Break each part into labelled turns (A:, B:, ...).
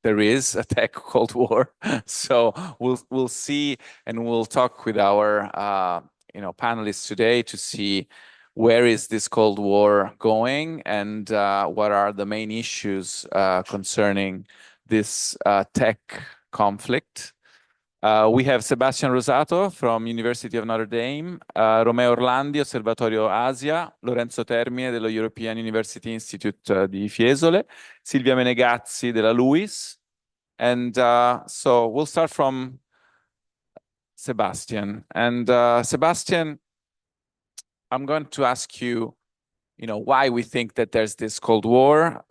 A: there is a tech Cold War. So we'll see, and we'll talk with our panelists today to see where is this Cold War going, and what are the main issues concerning this tech conflict. We have Sebastian Rosato from University of Notre Dame, Romeo Orlandi, Osservatorio Asia, Lorenzo Termine dello European University Institute di Fiesole, Silvia Menegazzi della LUIS. And so we'll start from Sebastian. And Sebastian, I'm going to ask you, why we think that there's this Cold War.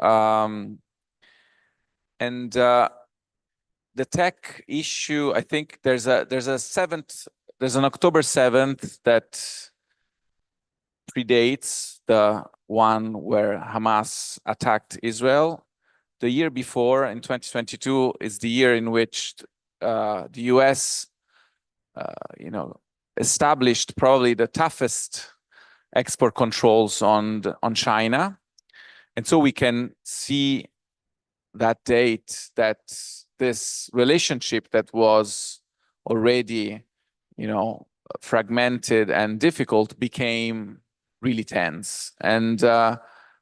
A: The tech issue, I think there's an October 7th that predates the one where Hamas attacked Israel. The year before, in 2022, is the year in which the US, established probably the toughest export controls on China. And so we can see that date, that this relationship that was already, fragmented and difficult became really tense. And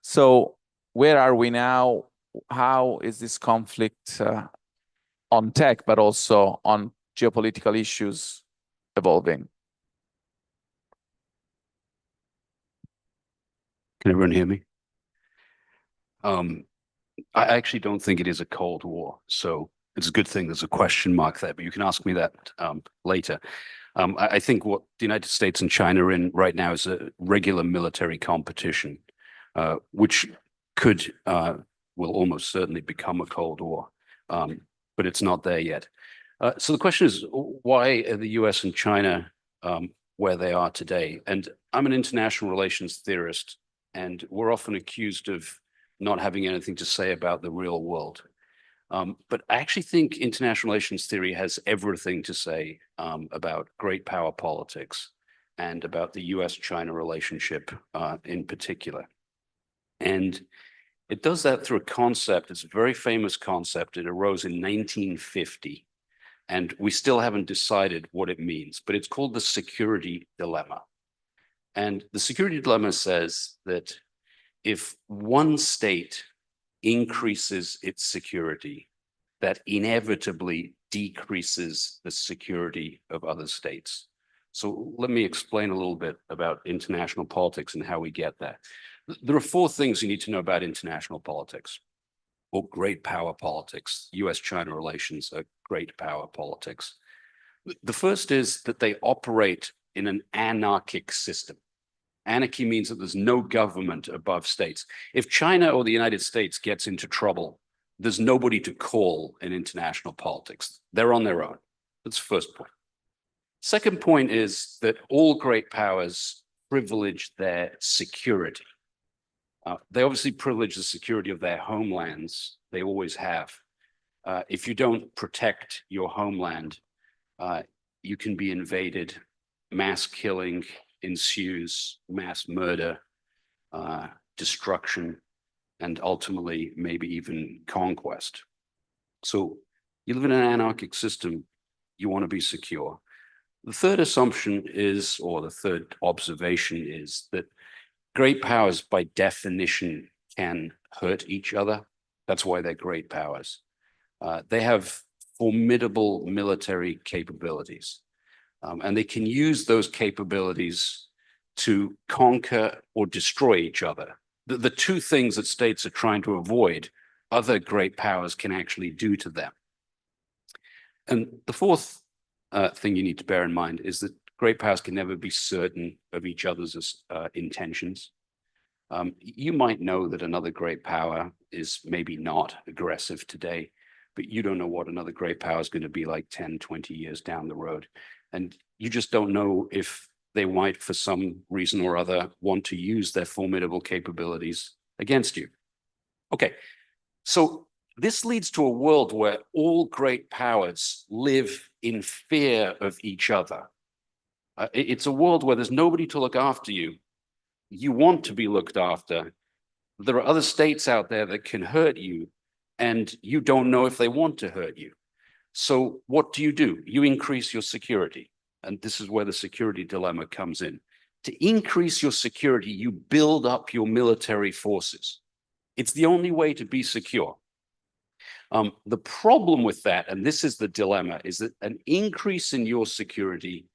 A: so where are we now? How is this conflict on tech, but also on geopolitical issues evolving?
B: Can everyone hear me? I actually don't think it is a Cold War, so it's a good thing there's a question mark there, but you can ask me that later. I think what the United States and China are in right now is a regular military competition, which will almost certainly become a Cold War, but it's not there yet. So the question is, why are the US and China where they are today? And I'm an international relations theorist, and we're often accused of not having anything to say about the real world. But I actually think international relations theory has everything to say about great power politics and about the US-China relationship in particular. And it does that through a concept. It's a very famous concept. It arose in 1950, and we still haven't decided what it means, but it's called the security dilemma. And the security dilemma says that if one state increases its security, that inevitably decreases the security of other states. So let me explain a little bit about international politics and how we get there. There are four things you need to know about international politics, or great power politics. US-China relations are great power politics. The first is that they operate in an anarchic system. Anarchy means that there's no government above states. If China or the United States gets into trouble, there's nobody to call in international politics. They're on their own. That's the first point. Second point is that all great powers privilege their security. They obviously privilege the security of their homelands. They always have. If you don't protect your homeland, you can be invaded, mass killing ensues, mass murder, destruction, and ultimately maybe even conquest. So you live in an anarchic system, you want to be secure. The third assumption is, or the third observation is, that great powers by definition can hurt each other. That's why they're great powers. They have formidable military capabilities. And they can use those capabilities to conquer or destroy each other. The two things that states are trying to avoid, other great powers can actually do to them. And the fourth thing you need to bear in mind is that great powers can never be certain of each other's intentions. You might know that another great power is maybe not aggressive today, but you don't know what another great power is going to be like 10, 20 years down the road. And you just don't know if they might, for some reason or other, want to use their formidable capabilities against you. Okay, so this leads to a world where all great powers live in fear of each other. It's a world where there's nobody to look after you. You want to be looked after. There are other states out there that can hurt you, and you don't know if they want to hurt you. So what do? You increase your security. And this is where the security dilemma comes in. To increase your security, you build up your military forces. It's the only way to be secure. The problem with that, and this is the dilemma, is that an increase in your security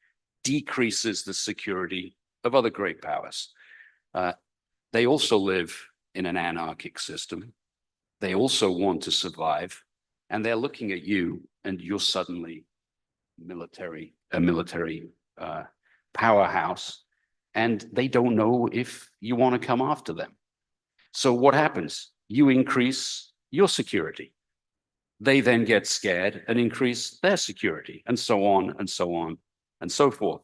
B: decreases the security of other great powers. They also live in an anarchic system. They also want to survive, and they're looking at you, and you're suddenly a military powerhouse, and they don't know if you want to come after them. So what happens? You increase your security. They then get scared and increase their security, and so on and so on and so forth.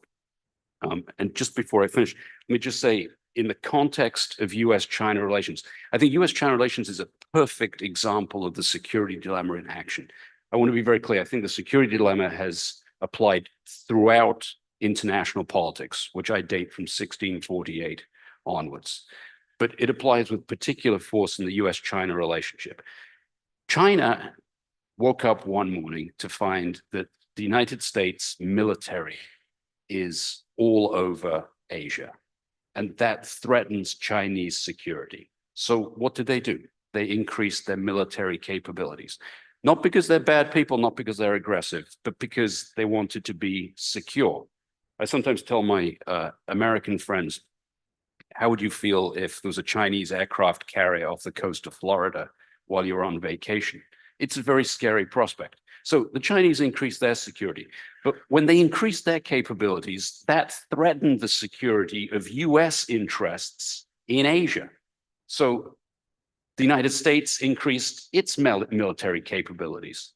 B: And just before I finish, let me just say, in the context of US-China relations, I think US-China relations is a perfect example of the security dilemma in action. I want to be very clear. I think the security dilemma has applied throughout international politics, which I date from 1648 onwards. But it applies with particular force in the US-China relationship. China woke up one morning to find that the United States military is all over Asia, and that threatens Chinese security. So what did? They increased their military capabilities, not because they're bad people, not because they're aggressive, but because they wanted to be secure. I sometimes tell my American friends, how would you feel if there was a Chinese aircraft carrier off the coast of Florida while you're on vacation? It's a very scary prospect. So the Chinese increased their security, but when they increased their capabilities, that threatened the security of US interests in Asia. So the United States increased its military capabilities.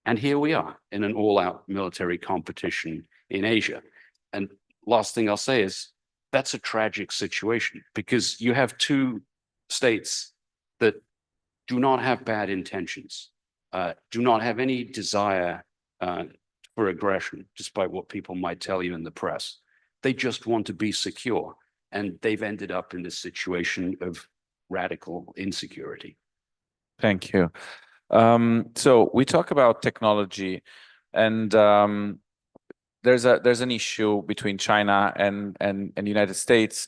B: And here we are in an all-out military competition in Asia. And last thing I'll say is that's a tragic situation, because you have two states that do not have bad intentions, do not have any desire for aggression, despite what people might tell you in the press. They just want to be secure, and they've ended up in this situation of radical insecurity.
A: Thank you. So we talk about technology, and there's an issue between China and the United States.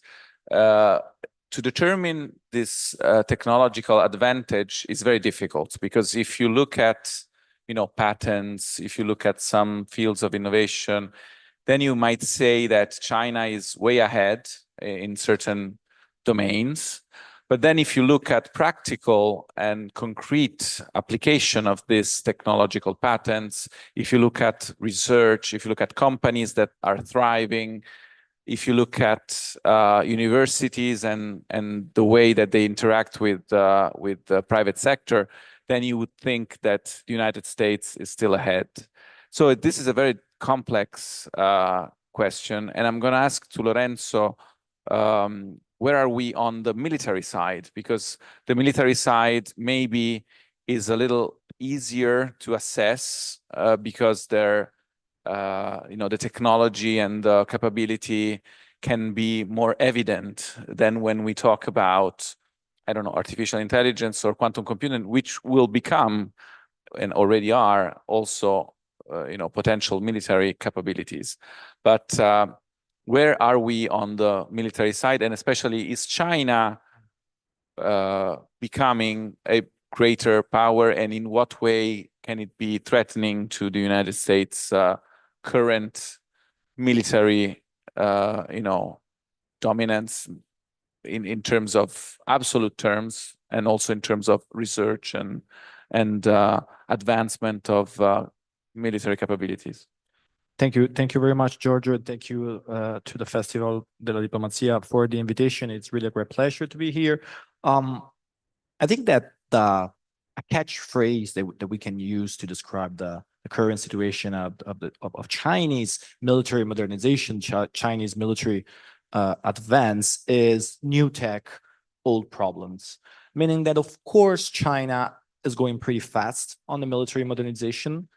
A: To determine this technological advantage is very difficult, because if you look at patents, if you look at some fields of innovation, then you might say that China is way ahead in certain domains. But then if you look at practical and concrete application of these technological patents, if you look at research, if you look at companies that are thriving, if you look at universities and the way that they interact with the private sector, then you would think that the United States is still ahead. So this is a very complex question, and I'm going to ask to Lorenzo, where are we on the military side? Because the military side maybe is a little easier to assess because they're the technology and the capability can be more evident than when we talk about, I don't know, artificial intelligence or quantum computing, which will become and already are also, potential military capabilities. But where are we on the military side? And especially, is China becoming a greater power, and in what way can it be threatening to the United States' current military, dominance in terms of absolute terms, and also in terms of research and advancement of military capabilities?
C: Thank you very much, Giorgio. Thank you to the Festival della Diplomazia for the invitation. It's really a great pleasure to be here. I think that a catchphrase that we can use to describe the current situation of Chinese military modernization, Chinese military advance, is new tech, old problems. Meaning that, of course, China is going pretty fast on the military modernization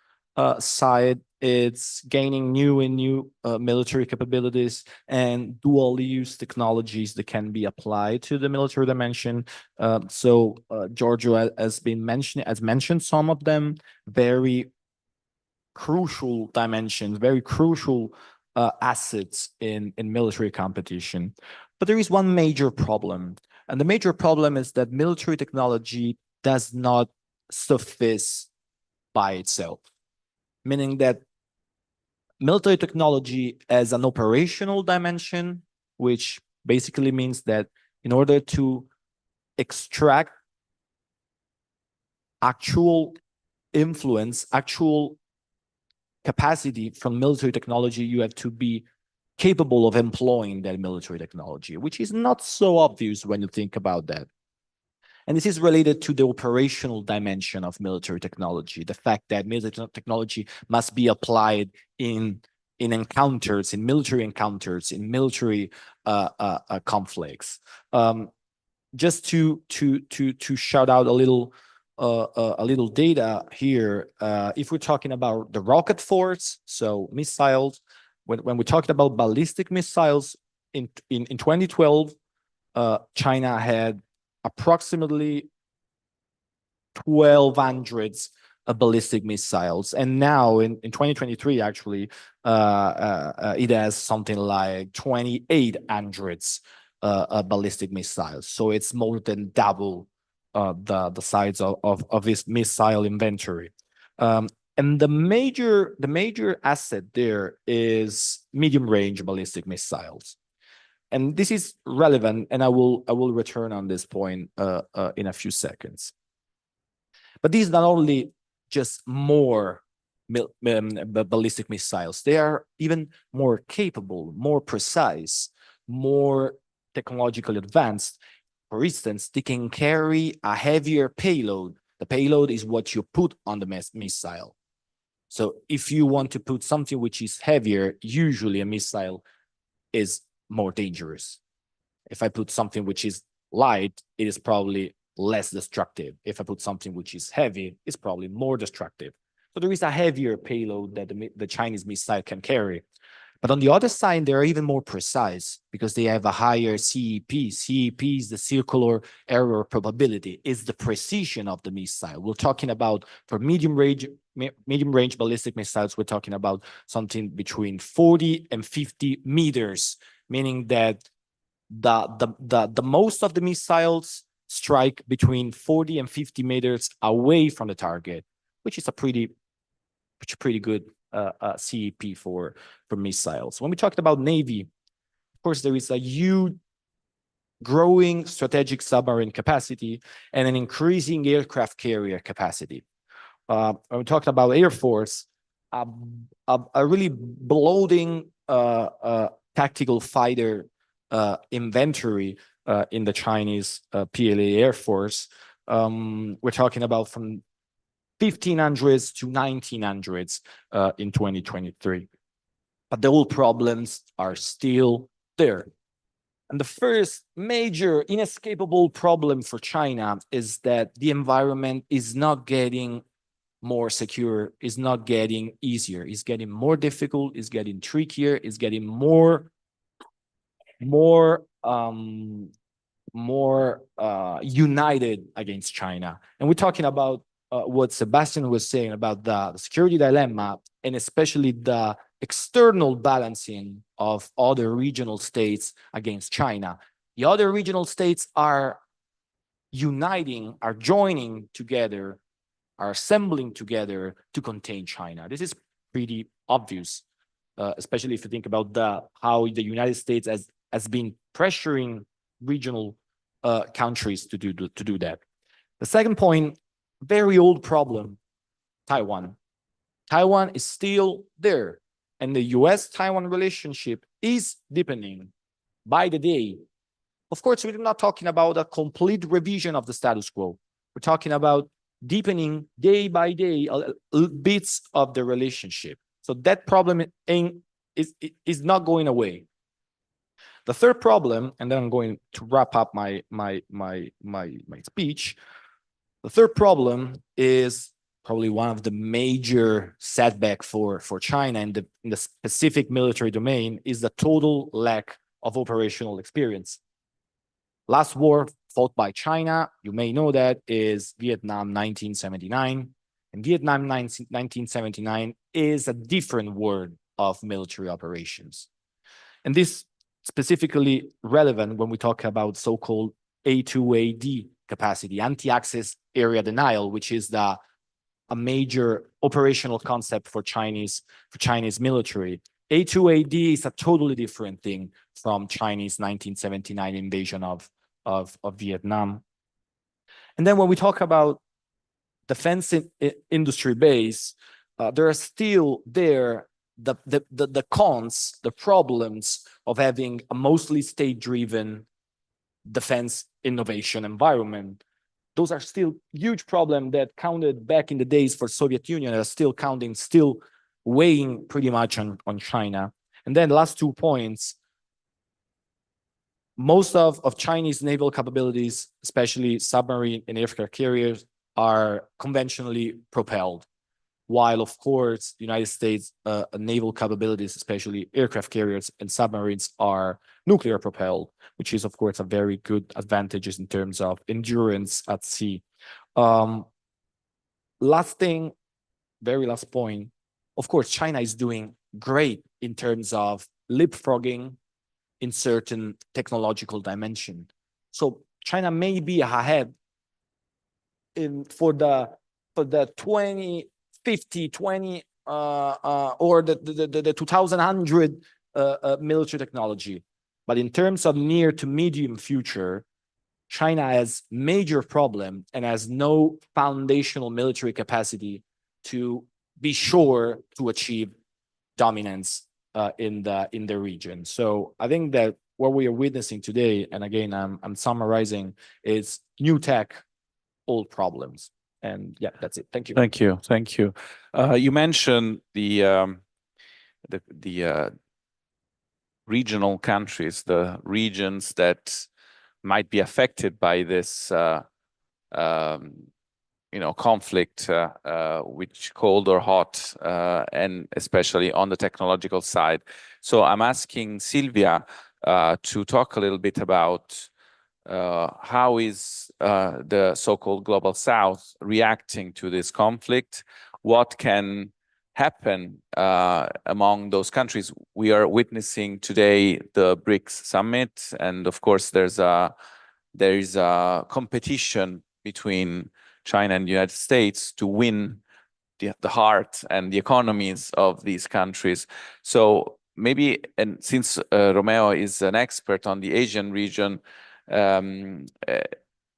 C: side. It's gaining new and new military capabilities and dual use technologies that can be applied to the military dimension. So Giorgio has mentioned some of them, very crucial dimensions, very crucial assets in military competition. But there is one major problem. And the major problem is that military technology does not suffice by itself, meaning that military technology as an operational dimension, which basically means that in order to extract actual influence, actual capacity from military technology, you have to be capable of employing that military technology, which is not so obvious when you think about that. And this is related to the operational dimension of military technology, the fact that military technology must be applied in encounters, in military encounters, in military conflicts. Just to shout out a little data here, if we're talking about the rocket force, so missiles, when we talked about ballistic missiles in 2012, China had approximately 1,200 ballistic missiles, and now in 2023, actually, it has something like 2,800 ballistic missiles. So it's more than double the size of this missile inventory. And the major asset there is medium range ballistic missiles. And this is relevant, and I will return on this point in a few seconds. But these not only just more ballistic missiles, they are even more capable, more precise, more technologically advanced. For instance, they can carry a heavier payload. The payload is what you put on the missile. So if you want to put something which is heavier, usually a missile is more dangerous. If I put something which is light, it is probably less destructive. If I put something which is heavy, it's probably more destructive. So there is a heavier payload that the Chinese missile can carry. But on the other side, they are even more precise because they have a higher CEP. CEP is the circular error probability, is the precision of the missile. We're talking about, for medium range ballistic missiles, we're talking about something between 40 and 50 meters, meaning that the most of the missiles strike between 40 and 50 meters away from the target, which is a pretty good CEP for missiles. When we talked about Navy, of course, there is a huge growing strategic submarine capacity and an increasing aircraft carrier capacity. When we talked about Air Force, a really bloating tactical fighter inventory in the Chinese PLA Air Force. We're talking about from 1,500s to 1,900s in 2023. But the old problems are still there. And the first major inescapable problem for China is that the environment is not getting more secure, is not getting easier, is getting more difficult, is getting trickier, is getting more united against China. And we're talking about what Sebastian was saying about the security dilemma, and especially the external balancing of other regional states against China. The other regional states are uniting, are joining together, are assembling together to contain China. This is pretty obvious, especially if you think about how the United States has been pressuring regional countries to do that. The second point, very old problem, Taiwan. Taiwan is still there, and the US-Taiwan relationship is deepening by the day. Of course, we're not talking about a complete revision of the status quo. We're talking about deepening day by day bits of the relationship. So that problem is not going away. The third problem, and then I'm going to wrap up my speech. The third problem is probably one of the major setback for China in the specific military domain is the total lack of operational experience. Last war fought by China, you may know that, is Vietnam 1979. And Vietnam 1979 is a different word of military operations. And this specifically relevant when we talk about so-called A2AD capacity, anti-access area denial, which is a major operational concept for Chinese military. A2AD is a totally different thing from Chinese 1979 invasion of Vietnam. And then when we talk about defense industry base, there are still the cons, the problems of having a mostly state-driven defense innovation environment. Those are still huge problems that counted back in the days for Soviet Union, are still counting, still weighing pretty much on China. And then the last 2 points, most of Chinese naval capabilities, especially submarine and aircraft carriers, are conventionally propelled, while of course United States naval capabilities, especially aircraft carriers and submarines, are nuclear propelled, which is of course a very good advantages in terms of endurance at sea. Last thing, very last point, of course China is doing great in terms of leapfrogging in certain technological dimension. So China may be ahead for the 2050, or the 2100 military technology. But in terms of near to medium future, China has major problem and has no foundational military capacity to be sure to achieve dominance in the region. So I think that what we are witnessing today, and again, I'm summarizing, is new tech, old problems. And yeah, that's it. Thank you.
A: Thank you. Thank you. You mentioned the regional countries, the regions that might be affected by this conflict, which cold or hot, and especially on the technological side. So I'm asking Silvia to talk a little bit about how is the so-called Global South reacting to this conflict? What can happen among those countries? We are witnessing today the BRICS summit, and of course there is a competition between China and the United States to win the heart and the economies of these countries. So maybe, and since Romeo is an expert on the Asian region, I'm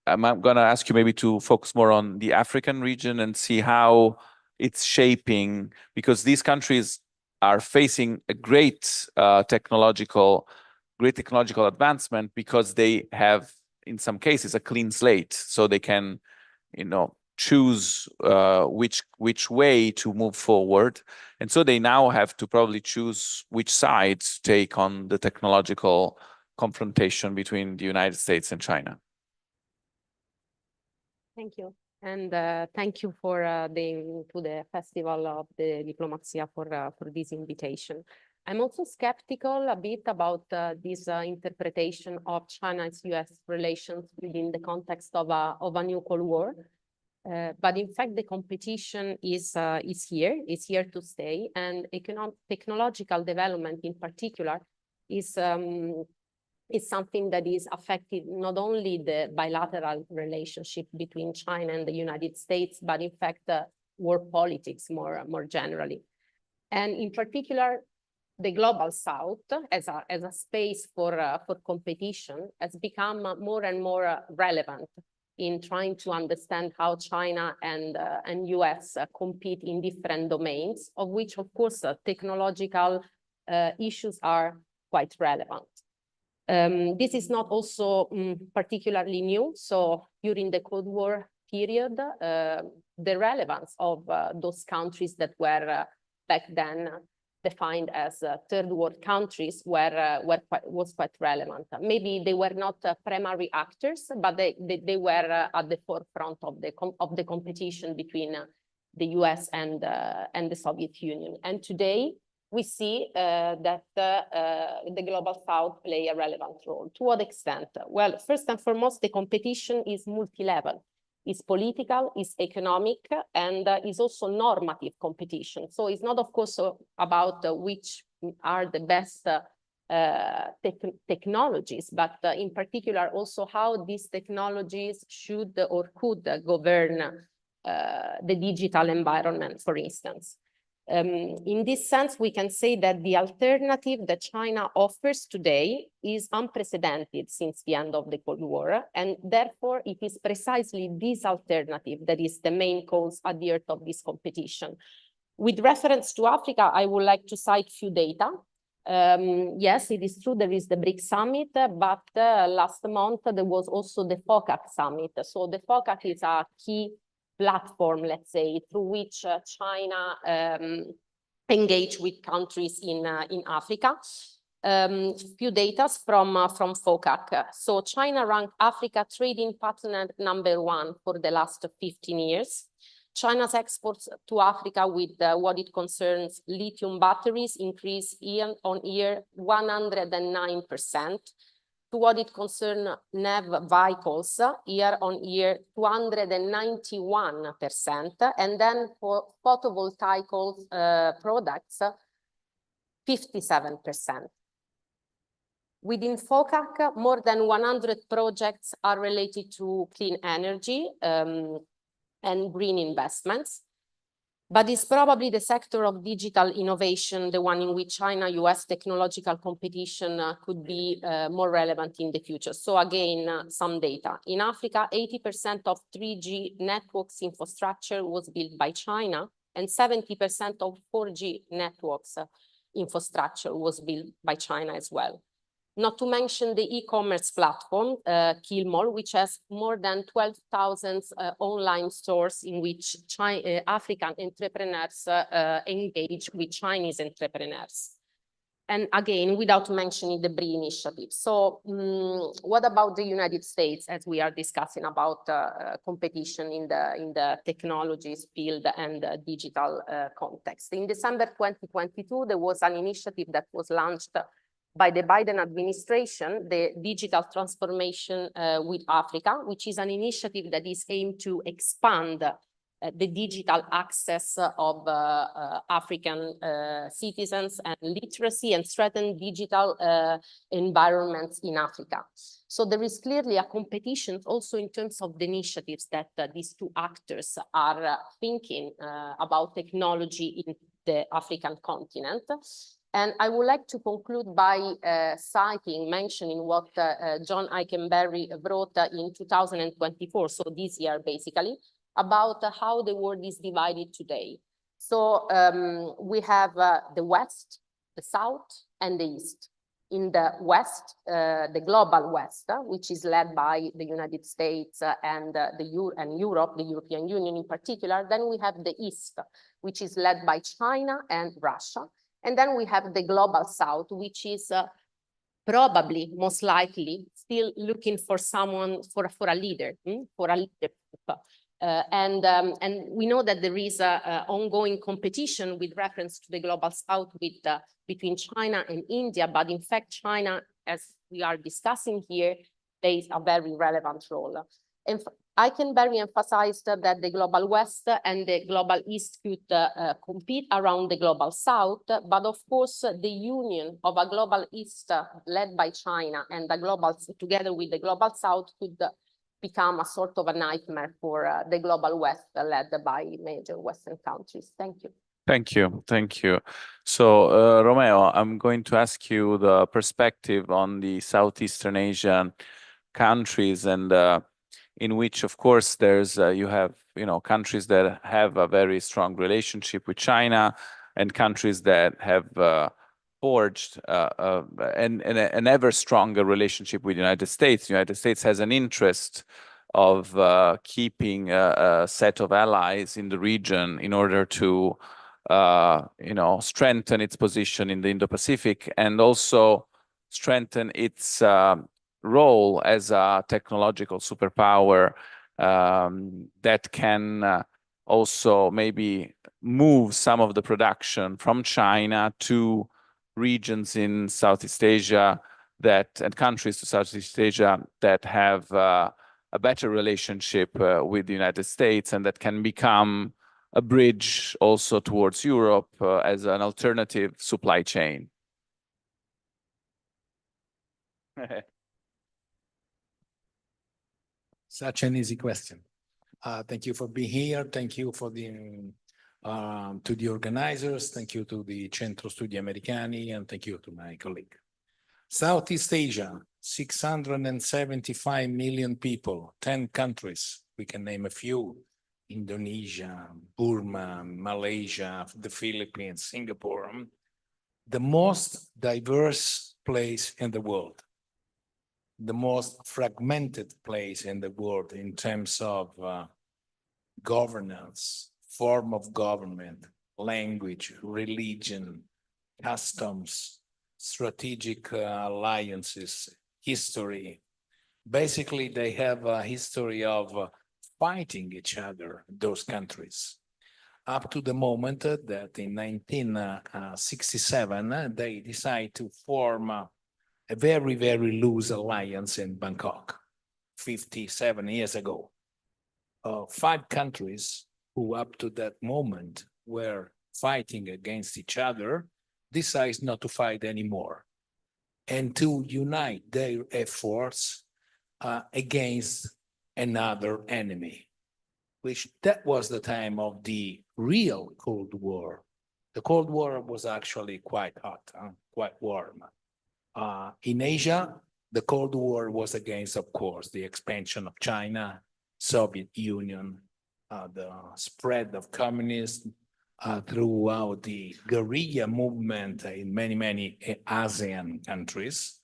A: going to ask you maybe to focus more on the African region and see how it's shaping, because these countries are facing a great technological advancement, because they have, in some cases, a clean slate, so they can, choose which way to move forward, and so they now have to probably choose which side to take on the technological confrontation between the United States and China.
D: Thank you. And thank you for the Festival of the Diplomazia for this invitation. I'm also skeptical a bit about this interpretation of China-US relations within the context of a new Cold War. But in fact, the competition is here to stay, and technological development in particular is something that is affecting not only the bilateral relationship between China and the United States, but in fact, world politics more generally. And in particular, the Global South as a space for competition has become more and more relevant in trying to understand how China and US compete in different domains, of which, of course, technological issues are quite relevant. This is not also particularly new. So during the Cold War period, the relevance of those countries that were back then defined as third world countries was quite relevant. Maybe they were not primary actors, but they were at the forefront of the competition the US and the Soviet Union. And today, we see that the Global South play a relevant role. To what extent? Well, first and foremost, the competition is multi-level. It's political, it's economic, and is also normative competition. So it's not, of course, about which are the best technologies, but in particular also how these technologies should or could govern the digital environment, for instance. In this sense, we can say that the alternative that China offers today is unprecedented since the end of the Cold War, and therefore it is precisely this alternative that is the main cause at the heart of this competition. With reference to Africa, I would like to cite few data. Yes, it is true there is the BRICS summit, but last month there was also the FOCAC summit. So the FOCAC is a key platform, let's say, through which China engage with countries in Africa. Few data from FOCAC. So China ranked Africa trading partner #1 for the last 15 years. China's exports to Africa with what it concerns lithium batteries increased year-on-year 109%. To what it concerns NEV vehicles, year-on-year 291%, and then for photovoltaic products, 57%. Within FOCAC, more than 100 projects are related to clean energy and green investments. But it's probably the sector of digital innovation, the one in which China-US technological competition could be more relevant in the future. So again, some data. In Africa, 80% of 3G networks infrastructure was built by China, and 70% of 4G networks infrastructure was built by China as well. Not to mention the e-commerce platform, Kilimall, which has more than 12,000 online stores in which African entrepreneurs engage with Chinese entrepreneurs. And again, without mentioning the BRI initiative. So what about the United States, as we are discussing about competition in the technologies field and digital context? In December 2022, there was an initiative that was launched by the Biden administration, the Digital Transformation with Africa, which is an initiative that is aimed to expand the digital access of African citizens and literacy and strengthen digital environments in Africa. So there is clearly a competition also in terms of the initiatives that these two actors are thinking about technology in the African continent. And I would like to conclude by mentioning what John Eikenberry wrote in 2024, so this year basically, about how the world is divided today. So we have the West, the South, and the East. In the West, the global West, which is led by the United States and Europe, the European Union in particular. Then we have the East, which is led by China and Russia. And then we have the global South, which is probably, most likely, still looking for someone, for a leader, for a leadership. And we know that there is ongoing competition with reference to the global South between China and India. But in fact, China, as we are discussing here, plays a very relevant role. And Eikenberry emphasized that the global West and the global East could compete around the global South, but of course the union of a global East led by China and the global, together with the global South, could become a sort of a nightmare for the global West led by major Western countries. Thank you.
A: Thank you. Thank you. So, Romeo, I'm going to ask you the perspective on the Southeastern Asian countries, and in which, of course, there's you have countries that have a very strong relationship with China, and countries that have forged an ever stronger relationship with the United States. The United States has an interest of keeping a set of allies in the region in order to strengthen its position in the Indo-Pacific and also strengthen its role as a technological superpower that can also maybe move some of the production from China to regions in Southeast Asia and countries to Southeast Asia that have a better relationship with the United States, and that can become a bridge also towards Europe as an alternative supply chain.
E: Such an easy question. Thank you for being here. Thank you for to the organizers. Thank you to the Centro Studi Americani, and thank you to my colleague. Southeast Asia, 675 million people, 10 countries. We can name a few: Indonesia, Burma, Malaysia, the Philippines, Singapore. The most diverse place in the world, the most fragmented place in the world in terms of governance, form of government, language, religion, customs, strategic alliances, history. Basically, they have a history of fighting each other, those countries, up to the moment that in 1967, they decide to form a very, very loose alliance in Bangkok 57 years ago. 5 countries who up to that moment were fighting against each other decides not to fight anymore and to unite their efforts against another enemy, which that was the time of the real Cold War. The Cold War was actually quite hot, quite warm. In Asia, the Cold War was against, of course, the expansion of China, Soviet Union, the spread of communism throughout the guerrilla movement in many, many ASEAN countries.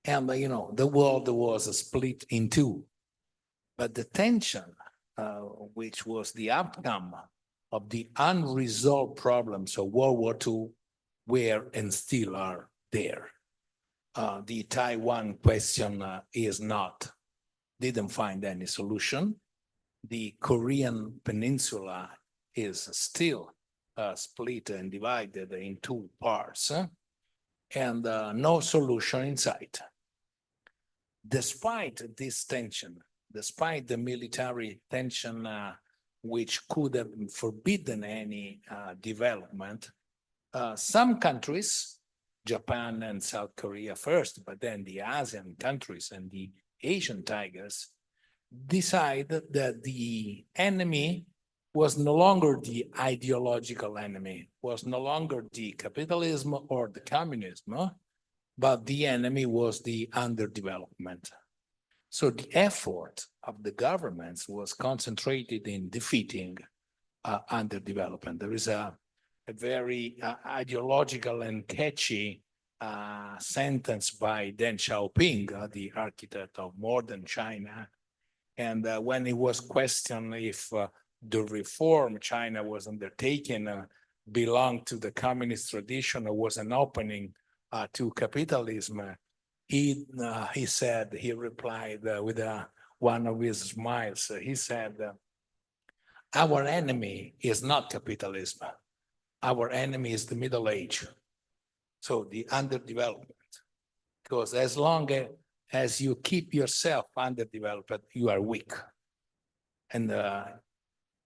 E: And, the world was split in two. But the tension, which was the outcome of the unresolved problems of World War II, were and still are there. The Taiwan question didn't find any solution. The Korean Peninsula is still split and divided in 2 parts, and no solution in sight. Despite this tension, despite the military tension, which could have forbidden any development, some countries, Japan and South Korea first, but then the ASEAN countries and the Asian tigers, decide that the enemy was no longer the ideological enemy, was no longer the capitalism or the communism, but the enemy was the underdevelopment. So the effort of the governments was concentrated in defeating underdevelopment. There is a very ideological and catchy sentence by Deng Xiaoping, the architect of modern China. And when it was questioned if the reform China was undertaking belonged to the communist tradition or was an opening to capitalism, he replied with one of his smiles. He said, our enemy is not capitalism. Our enemy is the Middle Age. So the underdevelopment. Because as long as you keep yourself underdeveloped, you are weak. And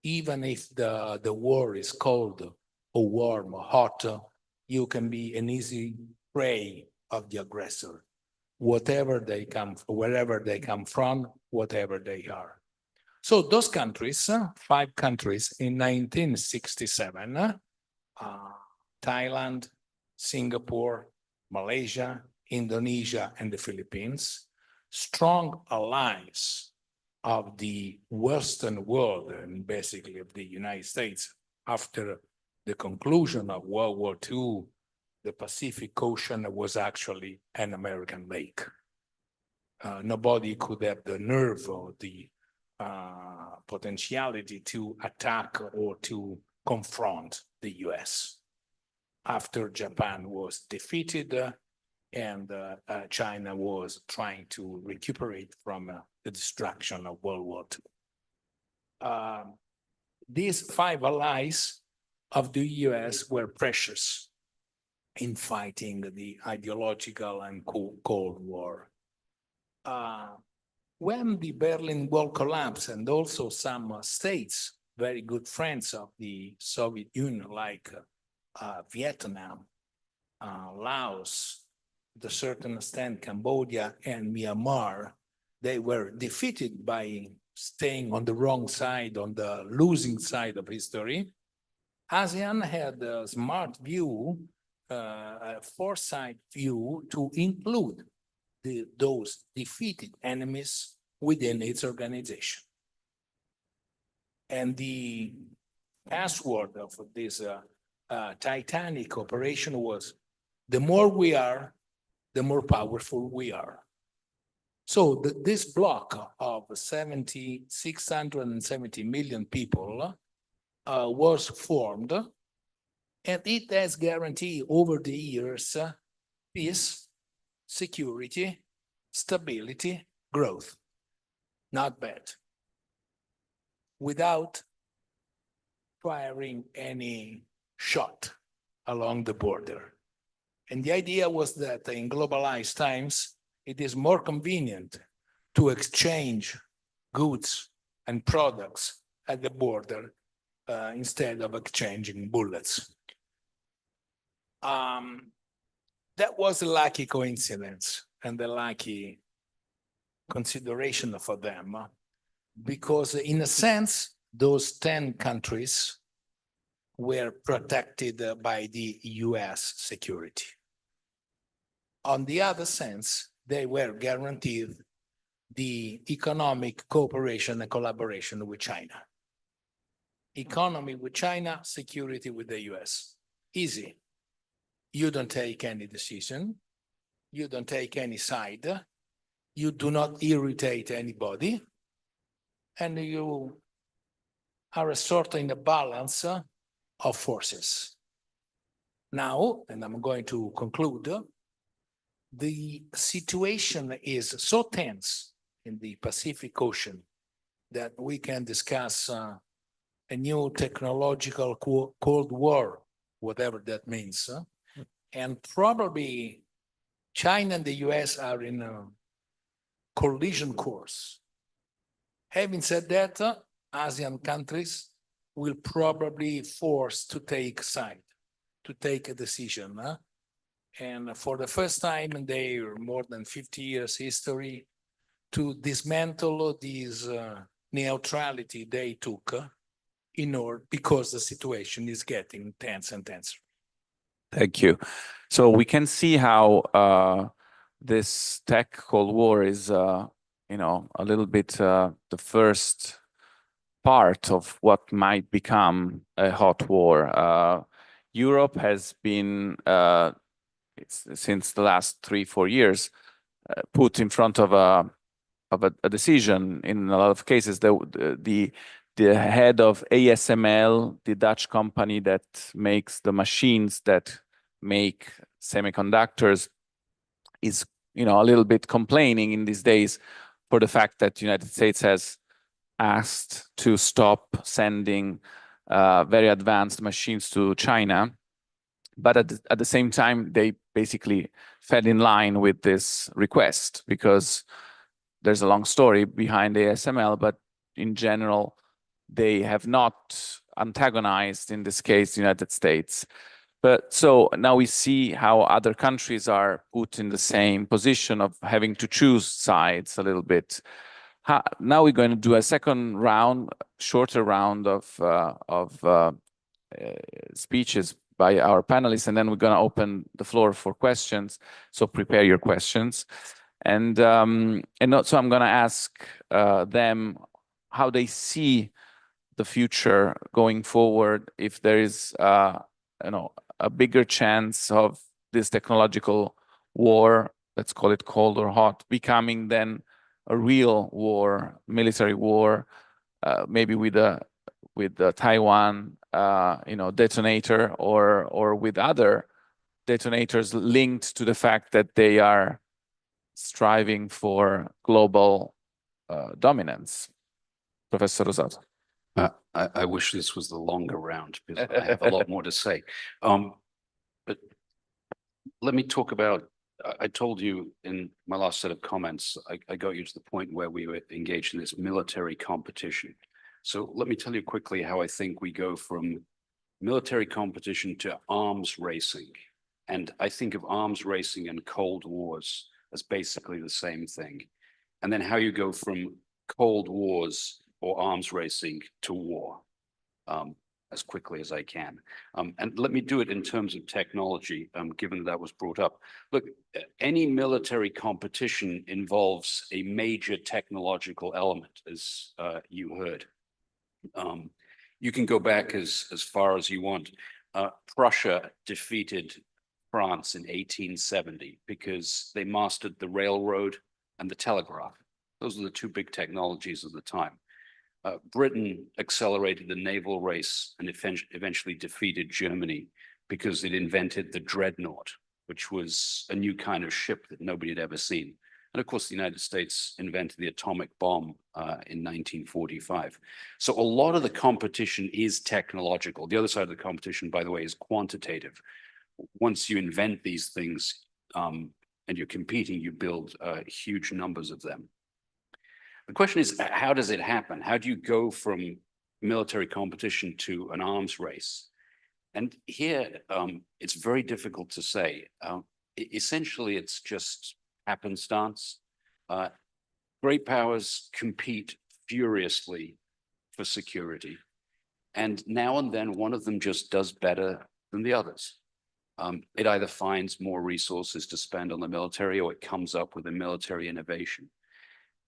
E: even if the war is cold or warm or hot, you can be an easy prey of the aggressor, wherever they come from, whatever they are. So those countries, 5 countries in 1967, Thailand, Singapore, Malaysia, Indonesia, and the Philippines, strong allies of the Western world and basically of the United States after the conclusion of World War II. The Pacific Ocean was actually an American lake. Nobody could have the nerve or the potentiality to attack or to confront the US. After Japan was defeated and China was trying to recuperate from the destruction of World War II. these 5 allies of the US were precious in fighting the ideological and Cold War. When the Berlin Wall collapsed, and also some states, very good friends of the Soviet Union, like Vietnam, Laos, to a certain extent, Cambodia and Myanmar, they were defeated by staying on the wrong side, on the losing side of history. ASEAN had a smart view, a foresight view to include those defeated enemies within its organization. And the password of this Titanic operation was, the more we are, the more powerful we are. So this block of 670 million people was formed, and it has guaranteed over the years peace, security, stability, growth. Not bad. Without firing any shot along the border. And the idea was that in globalized times, it is more convenient to exchange goods and products at the border instead of exchanging bullets. That was a lucky coincidence and a lucky consideration for them, because in a sense, those 10 countries were protected by the US security. On the other sense, they were guaranteed the economic cooperation and collaboration with China. Economy with China, security with the US. Easy. You don't take any decision. You don't take any side. You do not irritate anybody. And you are a sort of in a balance of forces. Now, and I'm going to conclude, the situation is so tense in the Pacific Ocean that we can discuss a new technological Cold War, whatever that means. And probably China and the US are in a collision course. Having said that, ASEAN countries will probably force to take side, to take a decision. And for the first time in their more than 50 years history, to dismantle this neutrality they took in order, because the situation is getting tense and tenser.
A: Thank you. So we can see how this tech Cold War is, a little bit the first part of what might become a hot war. Europe has been, since the last 3-4 years, put in front of a decision. In a lot of cases, the head of ASML, the Dutch company that makes the machines that make semiconductors, is a little bit complaining in these days for the fact that the United States has asked to stop sending very advanced machines to China. But at the same time, they basically fell in line with this request, because there's a long story behind ASML, but in general, they have not antagonized, in this case, the United States. But so now we see how other countries are put in the same position of having to choose sides a little bit. Now we're going to do a second round, shorter round of speeches by our panelists, and then we're going to open the floor for questions. So prepare your questions. And so I'm going to ask them how they see the future going forward, if there is a bigger chance of this technological war, let's call it cold or hot, becoming then a real war, military war, maybe with the Taiwan detonator, or with other detonators linked to the fact that they are striving for global dominance. Professor Rosato.
B: I wish this was the longer round because I have a lot more to say. But let me talk about, I told you in my last set of comments, I got you to the point where we were engaged in this military competition. So let me tell you quickly how I think we go from military competition to arms racing. And I think of arms racing and Cold Wars as basically the same thing. And then how you go from Cold Wars or arms racing to war as quickly as I can. And let me do it in terms of technology, given that was brought up. Look, any military competition involves a major technological element, as you heard. You can go back as far as you want. Prussia defeated France in 1870 because they mastered the railroad and the telegraph. Those are the two big technologies of the time. Britain accelerated the naval race and eventually defeated Germany because it invented the dreadnought, which was a new kind of ship that nobody had ever seen. And of course, the United States invented the atomic bomb in 1945. So a lot of the competition is technological. The other side of the competition, by the way, is quantitative. Once you invent these things and you're competing, you build huge numbers of them. The question is, how does it happen? How do you go from military competition to an arms race? And here, it's very difficult to say. Essentially, it's just happenstance. Great powers compete furiously for security. And now and then, one of them just does better than the others. It either finds more resources to spend on the military or it comes up with a military innovation.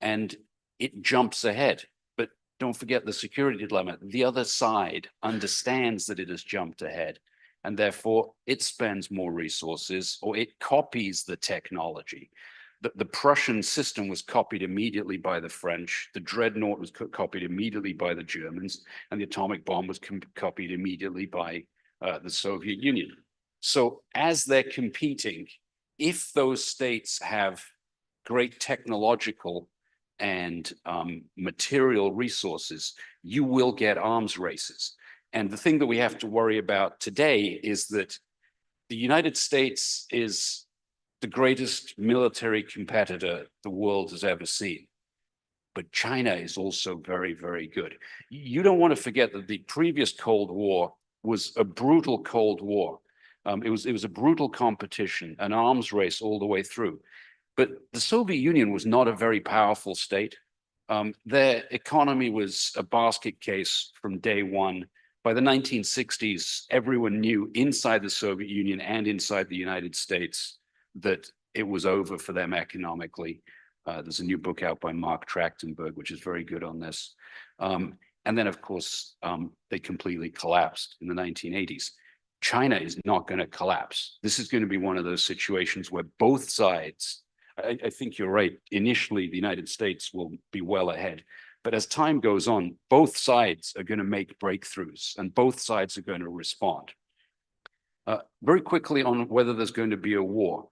B: And it jumps ahead. But don't forget the security dilemma. The other side understands that it has jumped ahead, and therefore it spends more resources or it copies the technology. The Prussian system was copied immediately by the French. The dreadnought was copied immediately by the Germans, and the atomic bomb was copied immediately by the Soviet Union. So as they're competing, if those states have great technological and material resources, you will get arms races. And the thing that we have to worry about today is that the United States is the greatest military competitor the world has ever seen. But China is also very, very good. You don't want to forget that the previous Cold War was a brutal Cold War. It was a brutal competition, an arms race all the way through. But the Soviet Union was not a very powerful state. Their economy was a basket case from day one. By the 1960s, everyone knew inside the Soviet Union and inside the United States that it was over for them economically. There's a new book out by Mark Trachtenberg, which is very good on this. And then, of course, they completely collapsed in the 1980s. China is not going to collapse. This is going to be one of those situations where both sides, I think you're right, initially the United States will be well ahead. But as time goes on, both sides are going to make breakthroughs and both sides are going to respond. Very quickly on whether there's going to be a war,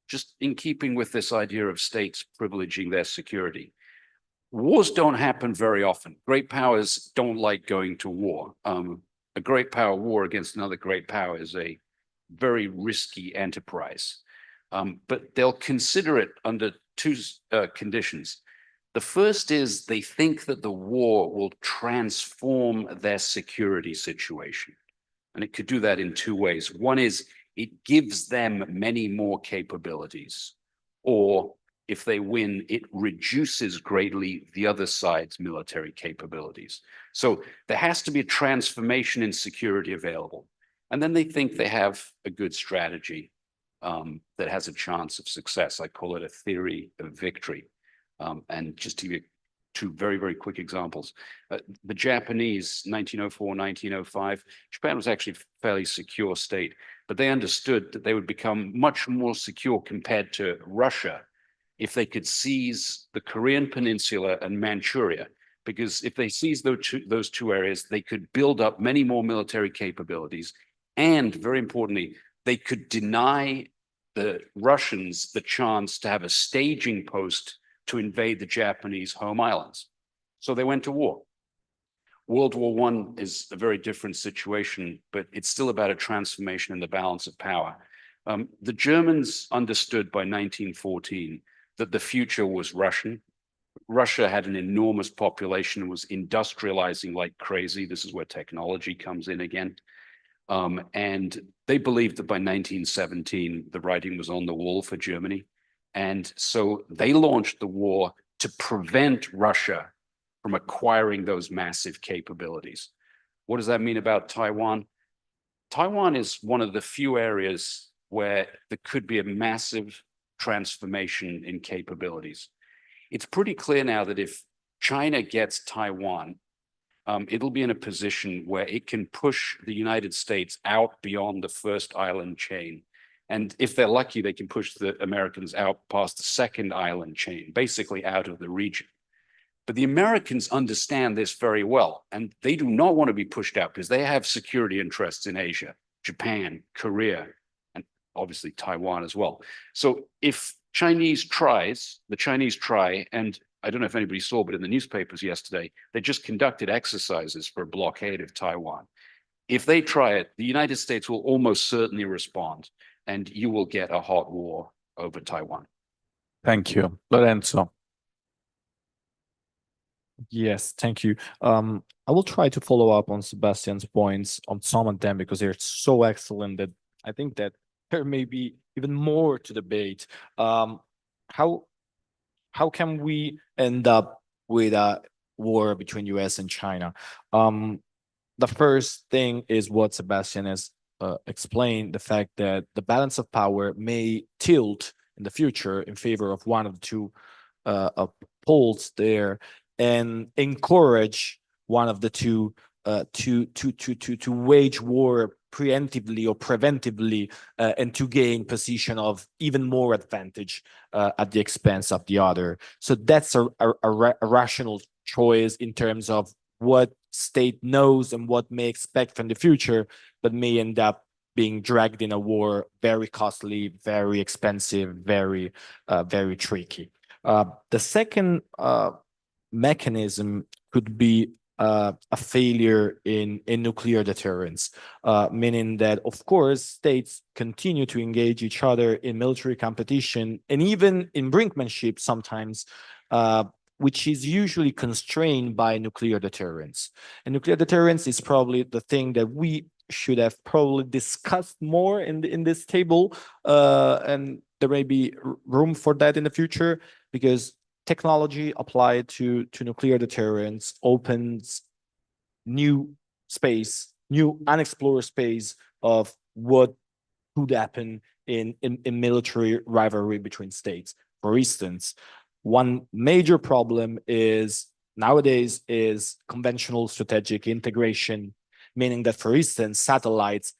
B: just in keeping with this idea of states privileging their security. Wars don't happen very often. Great powers don't like going to war. A great power war against another great power is a very risky enterprise. But they'll consider it under two conditions. The first is they think that the war will transform their security situation. And it could do that in two ways. One is it gives them many more capabilities, or if they win, it reduces greatly the other side's military capabilities. So there has to be a transformation in security available. And then they think they have a good strategy that has a chance of success. I call it a theory of victory. And just to give you two very, very quick examples. The Japanese, 1904, 1905, Japan was actually a fairly secure state, but they understood that they would become much more secure compared to Russia if they could seize the Korean Peninsula and Manchuria, because if they seized those two areas, they could build up many more military capabilities. And very importantly, they could deny the Russians the chance to have a staging post to invade the Japanese home islands. So they went to war. World War I is a very different situation, but it's still about a transformation in the balance of power. The Germans understood by 1914 that the future was Russian. Russia had an enormous population and was industrializing like crazy. This is where technology comes in again. And they believed that by 1917, the writing was on the wall for Germany. And so they launched the war to prevent Russia from acquiring those massive capabilities. What does that mean about Taiwan? Taiwan is one of the few areas where there could be a massive transformation in capabilities. It's pretty clear now that if China gets Taiwan, it'll be in a position where it can push the United States out beyond the first island chain. And if they're lucky, they can push the Americans out past the second island chain, basically out of the region. But the Americans understand this very well, and they do not want to be pushed out because they have security interests in Asia, Japan, Korea, and obviously Taiwan as well. So if the Chinese try, and I don't know if anybody saw, but in the newspapers yesterday, they just conducted exercises for a blockade of Taiwan. If they try it, the United States will almost certainly respond, and you will get a hot war over Taiwan.
A: Thank you. Lorenzo.
C: Yes, thank you. I will try to follow up on Sebastian's points on some of them because they're so excellent that I think that there may be even more to debate. How can we end up with a war between US and China? The first thing is what Sebastian has explained, the fact that the balance of power may tilt in the future in favor of one of the two poles there, and encourage one of the two to wage war preemptively or preventively, and to gain position of even more advantage at the expense of the other. So that's a rational choice in terms of what state knows and what may expect from the future, but may end up being dragged in a war, very costly, very expensive, very tricky. The second mechanism could be a failure in nuclear deterrence, meaning that, of course, states continue to engage each other in military competition and even in brinkmanship sometimes, which is usually constrained by nuclear deterrence. And nuclear deterrence is probably the thing that we should have probably discussed more in this table, and there may be room for that in the future, because technology applied to nuclear deterrence opens new space, new unexplored space of what could happen in military rivalry between states. For instance, one major problem is nowadays is conventional strategic integration, meaning that, for instance, satellites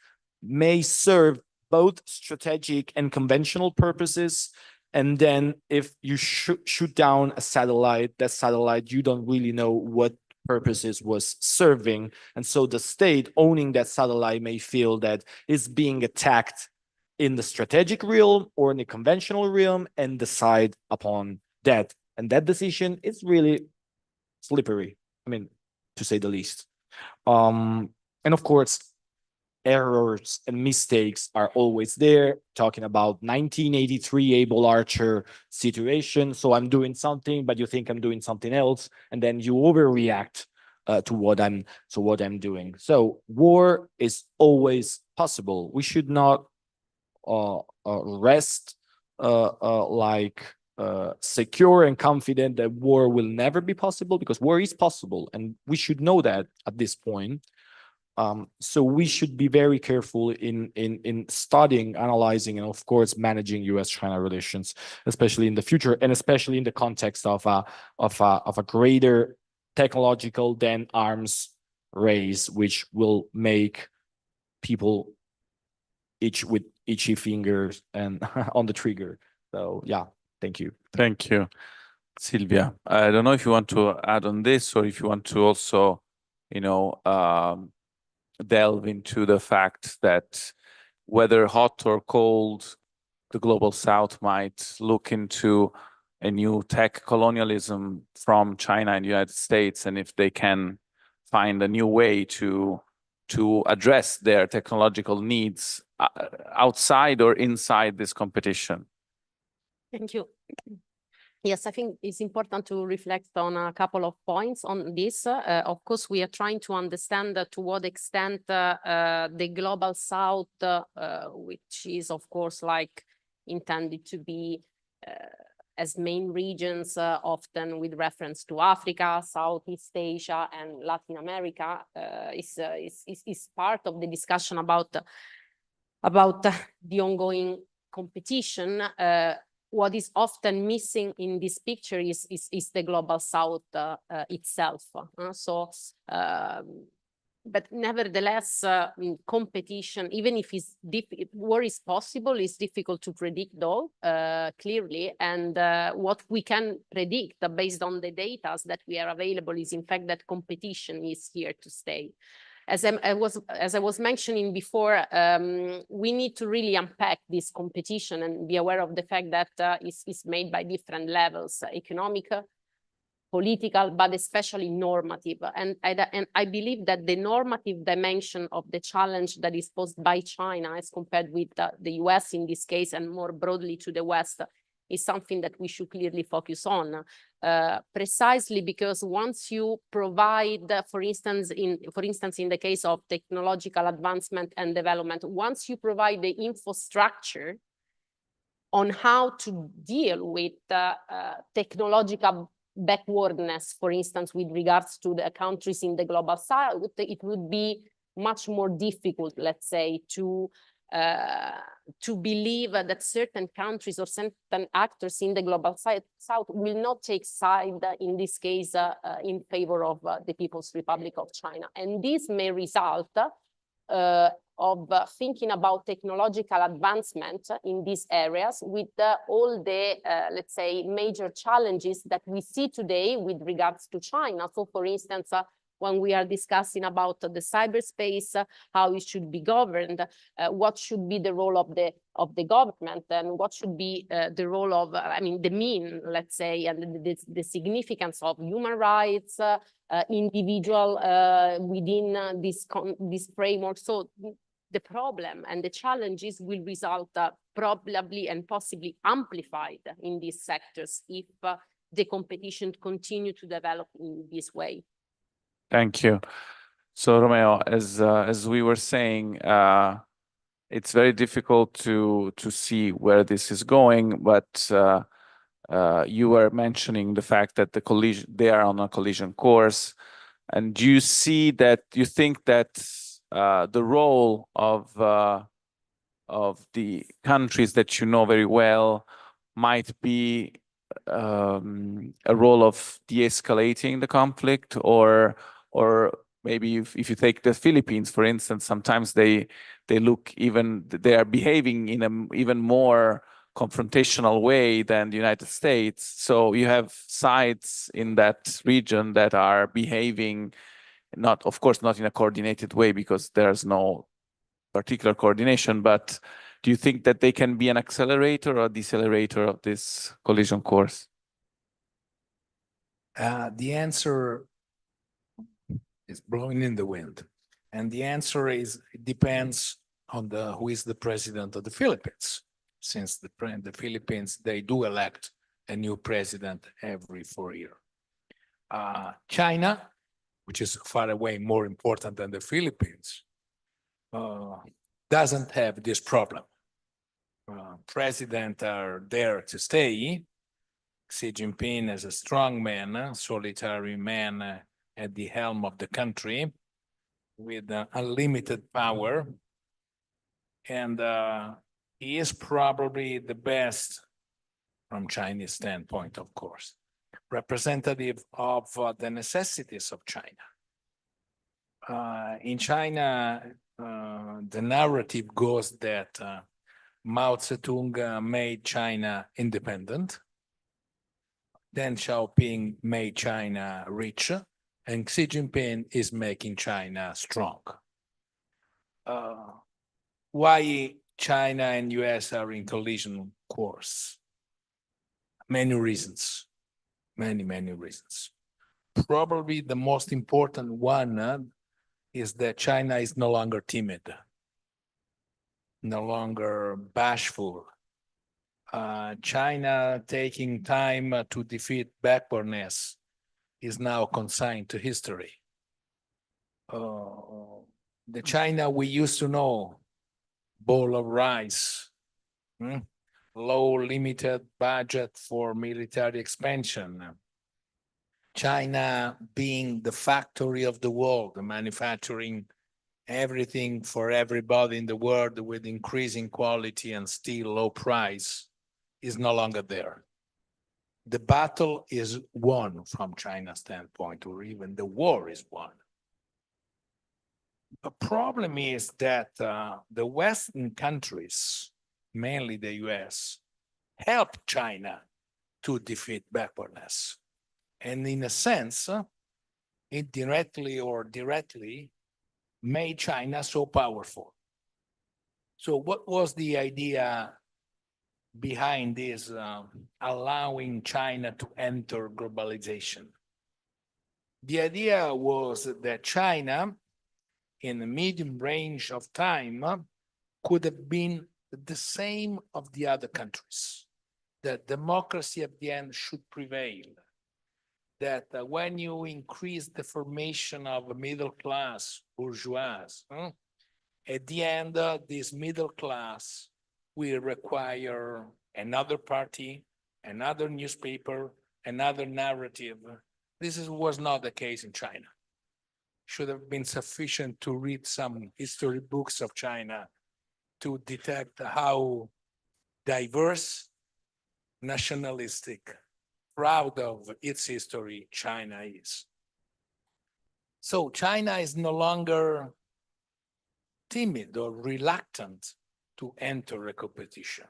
C: may serve both strategic and conventional purposes. And then if you shoot down a satellite, that satellite, you don't really know what purposes was serving. And so the state owning that satellite may feel that it's being attacked in the strategic realm or in the conventional realm and decide upon that. And that decision is really slippery, I mean, to say the least. And of course, errors and mistakes are always there. Talking about 1983 Able Archer situation. So I'm doing something, but you think I'm doing something else, and then you overreact to what I'm doing. So war is always possible. We should not rest secure and confident that war will never be possible, because war is possible, and we should know that at this point. So we should be very careful in studying, analyzing, and of course managing U.S.-China relations, especially in the future, and especially in the context of a greater technological than arms race, which will make people each with itchy fingers and on the trigger. So yeah, thank you.
A: Thank you, Silvia. I don't know if you want to add on this, or if you want to also, delve into the fact that whether hot or cold, the global south might look into a new tech colonialism from China and the United States, and if they can find a new way to address their technological needs outside or inside this competition?
D: Thank you. Yes, I think it's important to reflect on a couple of points on this. Of course, we are trying to understand to what extent the global south, which is of course like intended to be as main regions, often with reference to Africa, Southeast Asia, and Latin America, is part of the discussion about the ongoing competition. What is often missing in this picture is the global south itself. But nevertheless, competition, even if war is possible, is difficult to predict though, clearly. And what we can predict based on the data that we are available is in fact that competition is here to stay. As I was mentioning before, we need to really unpack this competition and be aware of the fact that it's made by different levels, economic, political, but especially normative. And I believe that the normative dimension of the challenge that is posed by China as compared with the US in this case, and more broadly to the West, is something that we should clearly focus on, precisely because once you provide, for instance, in the case of technological advancement and development, once you provide the infrastructure on how to deal with technological backwardness, for instance, with regards to the countries in the global south, it would be much more difficult, let's say, to believe that certain countries or certain actors in the global south will not take side, in this case, in favor of the People's Republic of China. And this may result of thinking about technological advancement in these areas with all the, let's say, major challenges that we see today with regards to China. So, for instance, when we are discussing about the cyberspace, how it should be governed, what should be the role of the government, and what should be the role of, the mean, let's say, and the significance of human rights, individual within this framework. So the problem and the challenges will result probably and possibly amplified in these sectors if the competition continue to develop in this way.
A: Thank you. So Romeo, as we were saying, it's very difficult to see where this is going, but you were mentioning the fact that they are on a collision course. And do you see that, you think that the role of the countries that you know very well might be a role of de-escalating the conflict, or maybe if you take the Philippines, for instance, sometimes they are behaving in an even more confrontational way than the United States. So you have sides in that region that are behaving of course not in a coordinated way, because there's no particular coordination, but do you think that they can be an accelerator or a decelerator of this collision course?
E: The answer is blowing in the wind. And the answer is, it depends on who is the president of the Philippines. Since the Philippines, they do elect a new president every 4 years. China, which is far away more important than the Philippines, doesn't have this problem. Presidents are there to stay. Xi Jinping is a strong man, a solitary man at the helm of the country with unlimited power. And he is probably the best, from Chinese standpoint, of course, representative of the necessities of China. In China, the narrative goes that Mao Zedong made China independent. Then Xiaoping made China rich, and Xi Jinping is making China strong. Why China and US are in collision course? Many reasons, many reasons. Probably the most important one is that China is no longer timid, no longer bashful. China taking time to defeat backwardness is now consigned to history. The China we used to know, bowl of rice, low limited budget for military expansion. China being the factory of the world, manufacturing everything for everybody in the world with increasing quality and still low price, is no longer there. The battle is won from China's standpoint, or even the war is won. The problem is that the Western countries, mainly the US, helped China to defeat backwardness. And in a sense, indirectly or directly, made China so powerful. So what was the idea behind this allowing China to enter globalization? The idea was that China, in a medium range of time, could have been the same of the other countries, that democracy at the end should prevail, that when you increase the formation of a middle class, bourgeois, at the end, this middle class will require another party, another newspaper, another narrative. Was not the case in China. Should have been sufficient to read some history books of China to detect how diverse, nationalistic, proud of its history China is. So China is no longer timid or reluctant to enter a competition.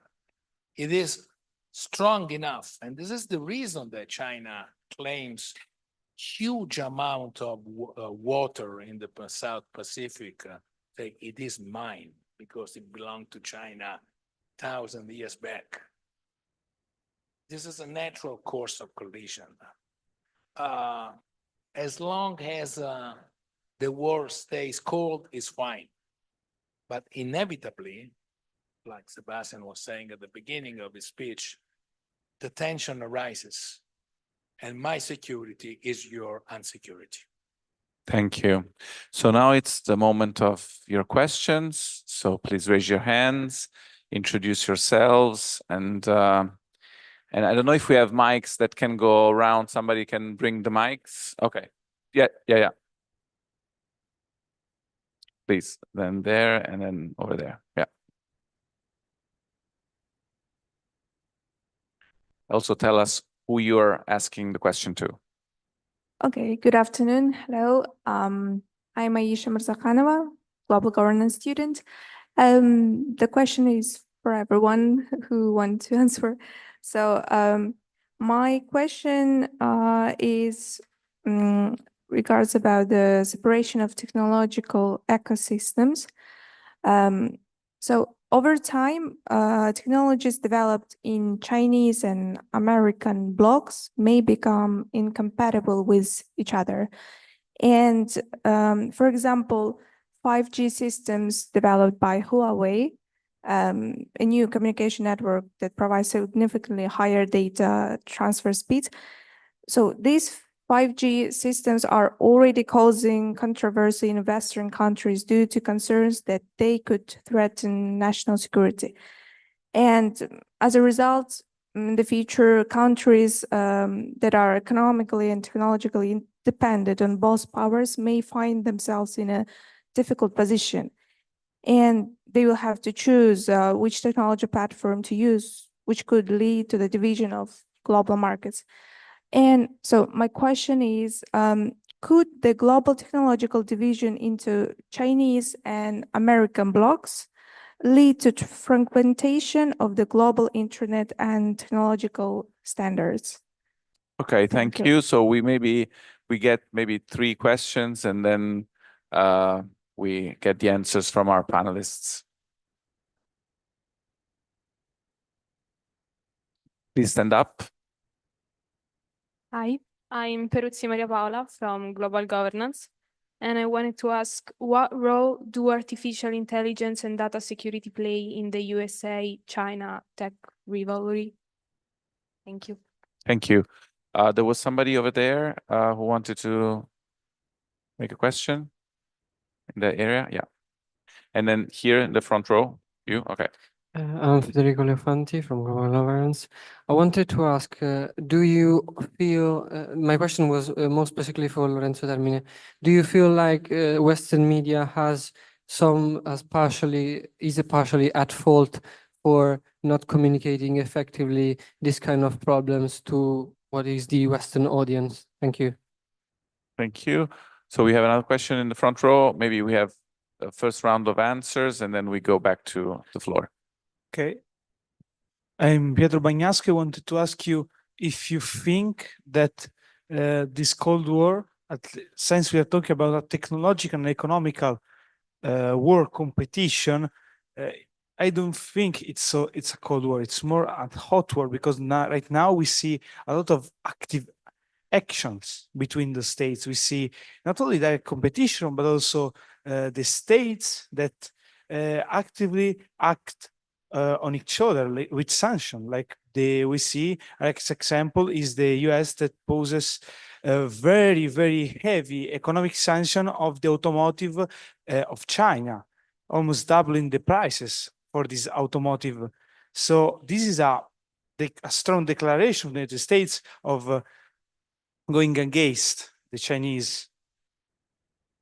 E: It is strong enough, and this is the reason that China claims huge amount of water in the South Pacific. It is mine because it belonged to China 1,000 years back. This is a natural course of collision. As long as the war stays cold, it's fine. But inevitably, like Sebastian was saying at the beginning of his speech, the tension arises. And my security is your insecurity.
A: Thank you. So now it's the moment of your questions. So please raise your hands, introduce yourselves, and I don't know if we have mics that can go around. Somebody can bring the mics. Okay. Yeah. Please, then there and then over there. Yeah. Also tell us who you're asking the question to.
F: Okay, good afternoon. Hello. I'm Aisha Mirzakhanova, global governance student. The question is for everyone who want to answer. So my question is regards about the separation of technological ecosystems. So over time, technologies developed in Chinese and American blocks may become incompatible with each other. And for example, 5G systems developed by Huawei, a new communication network that provides significantly higher data transfer speeds. So these 5G systems are already causing controversy in Western countries due to concerns that they could threaten national security. And as a result, in the future, countries that are economically and technologically dependent on both powers may find themselves in a difficult position. And they will have to choose which technology platform to use, which could lead to the division of global markets. And so my question is, could the global technological division into Chinese and American blocks lead to fragmentation of the global internet and technological standards?
A: Okay, thank you. So we get maybe 3 questions and then we get the answers from our panelists. Please stand up.
G: Hi, I'm Peruzzi Maria Paola from Global Governance, and I wanted to ask, what role do artificial intelligence and data security play in the USA-China tech rivalry? Thank you.
A: Thank you. There was somebody over there who wanted to make a question in that area. Yeah. And then here in the front row, you, okay.
H: I'm Federico Leofanti from Global Governance. I wanted to ask, do you feel, my question was more specifically for Lorenzo Termine, do you feel like Western media is partially at fault for not communicating effectively this kind of problems to what is the Western audience? Thank you.
A: Thank you. So we have another question in the front row. Maybe we have a first round of answers and then we go back to the floor.
I: Okay. I'm Pietro Bagnaschi. I wanted to ask you if you think that this Cold War, since we are talking about a technological and economical war competition, I don't think it's a Cold War. It's more a hot war because right now we see a lot of active actions between the states. We see not only direct competition, but also the states that actively act on each other with sanction. Like we see, Alex example is the US that poses a very, very heavy economic sanction of the automotive of China, almost doubling the prices for this automotive. So this is a strong declaration of the United States of going against the Chinese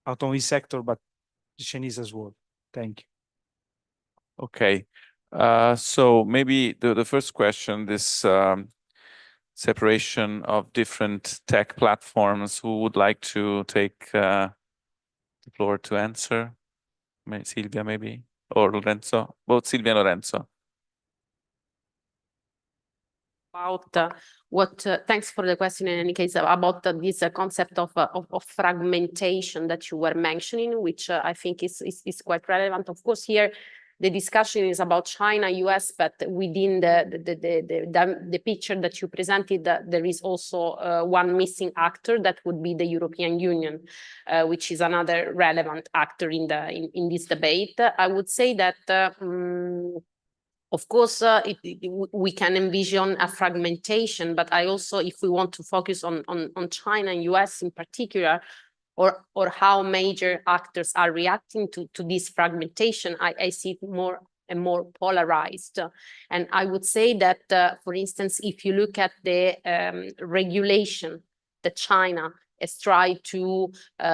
I: automotive sector, but the Chinese as well. Thank you.
A: Okay. So maybe the first question, this separation of different tech platforms, who would like to take the floor to answer? Silvia, maybe, or Lorenzo? Both Silvia and Lorenzo.
D: About thanks for the question in any case, about this concept of fragmentation that you were mentioning, which I think is quite relevant. Of course, here the discussion is about China, US, but within the picture that you presented, there is also one missing actor that would be the European Union, which is another relevant actor in this debate. I would say that of course, we can envision a fragmentation, but I also, if we want to focus on China and US in particular, or how major actors are reacting to this fragmentation, I see it more and more polarized. And I would say that, for instance, if you look at the regulation that China has tried to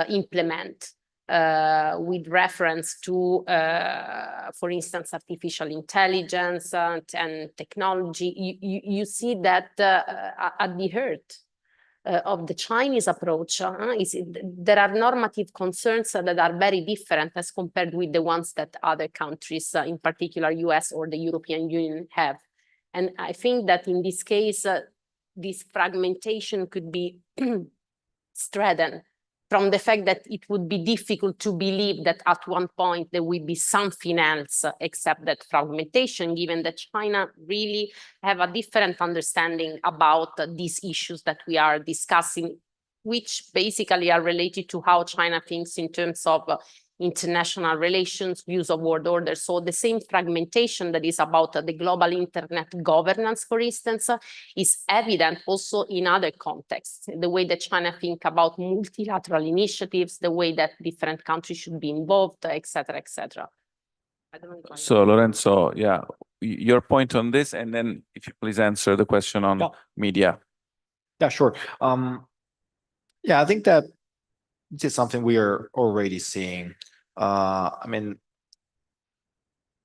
D: implement, with reference to, for instance, artificial intelligence and technology, you see that at the heart of the Chinese approach there are normative concerns that are very different as compared with the ones that other countries, in particular US or the European Union, have. And I think that in this case, this fragmentation could be strengthened from the fact that it would be difficult to believe that at one point there will be something else except that fragmentation, given that China really have a different understanding about these issues that we are discussing, which basically are related to how China thinks in terms of international relations, views of world order. So the same fragmentation that is about the global internet governance, for instance, is evident also in other contexts. The way that China think about multilateral initiatives, the way that different countries should be involved, etc., etc.
A: So Lorenzo, yeah, your point on this, and then if you please answer the question on media.
C: Yeah, sure. Yeah, I think that this is something we are already seeing. I mean,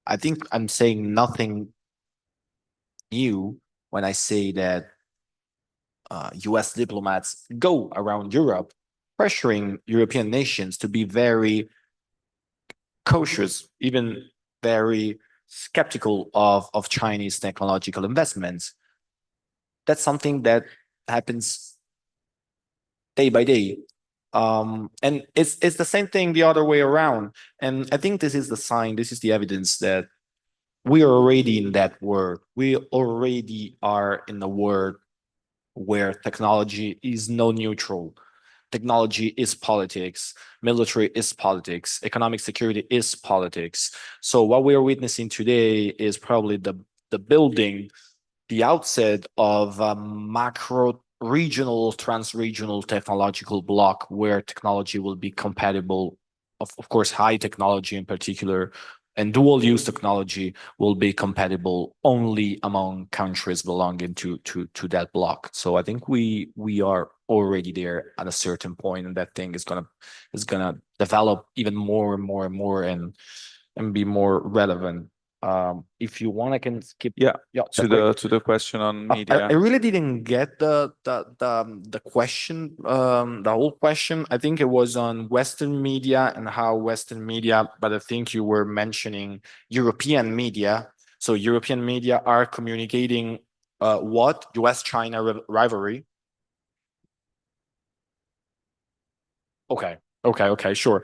C: I think I'm saying nothing new when I say that US diplomats go around Europe pressuring European nations to be very cautious, even very skeptical of Chinese technological investments. That's something that happens day by day. And it's the same thing the other way around. And I think this is the sign, this is the evidence that we are already in that world. We already are in the world where technology is no neutral. Technology is politics, military is politics, economic security is politics. So what we are witnessing today is probably the building, the outset of a macro regional, trans-regional technological block where technology will be compatible, of course, high technology in particular, and dual use technology will be compatible only among countries belonging to that block. So I think we are already there at a certain point, and that thing is gonna develop even more and more and more and be more relevant. If you want, I can skip.
A: Yeah,
C: Yeah,
A: to the question on media.
C: I really didn't get the question, the whole question. I think it was on Western media and how Western media, but I think you were mentioning European media. So European media are communicating what? US-China rivalry. Okay, sure.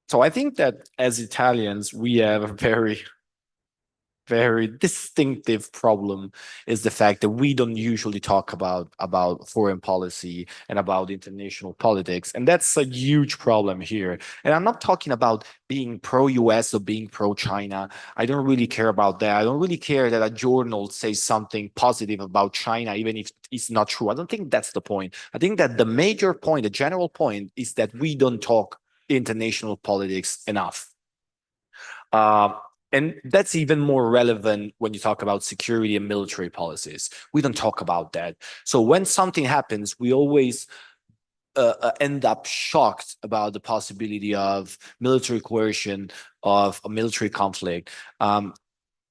C: So I think that as Italians, we have a very distinctive problem is the fact that we don't usually talk about foreign policy and about international politics, and that's a huge problem here. And I'm not talking about being pro-US or being pro-China. I don't really care about that. I don't really care that a journal says something positive about China, even if it's not true. I don't think that's the point. I think that the major point, the general point, is that we don't talk international politics enough. And that's even more relevant when you talk about security and military policies. We don't talk about that. So when something happens, we always end up shocked about the possibility of military coercion, of a military conflict.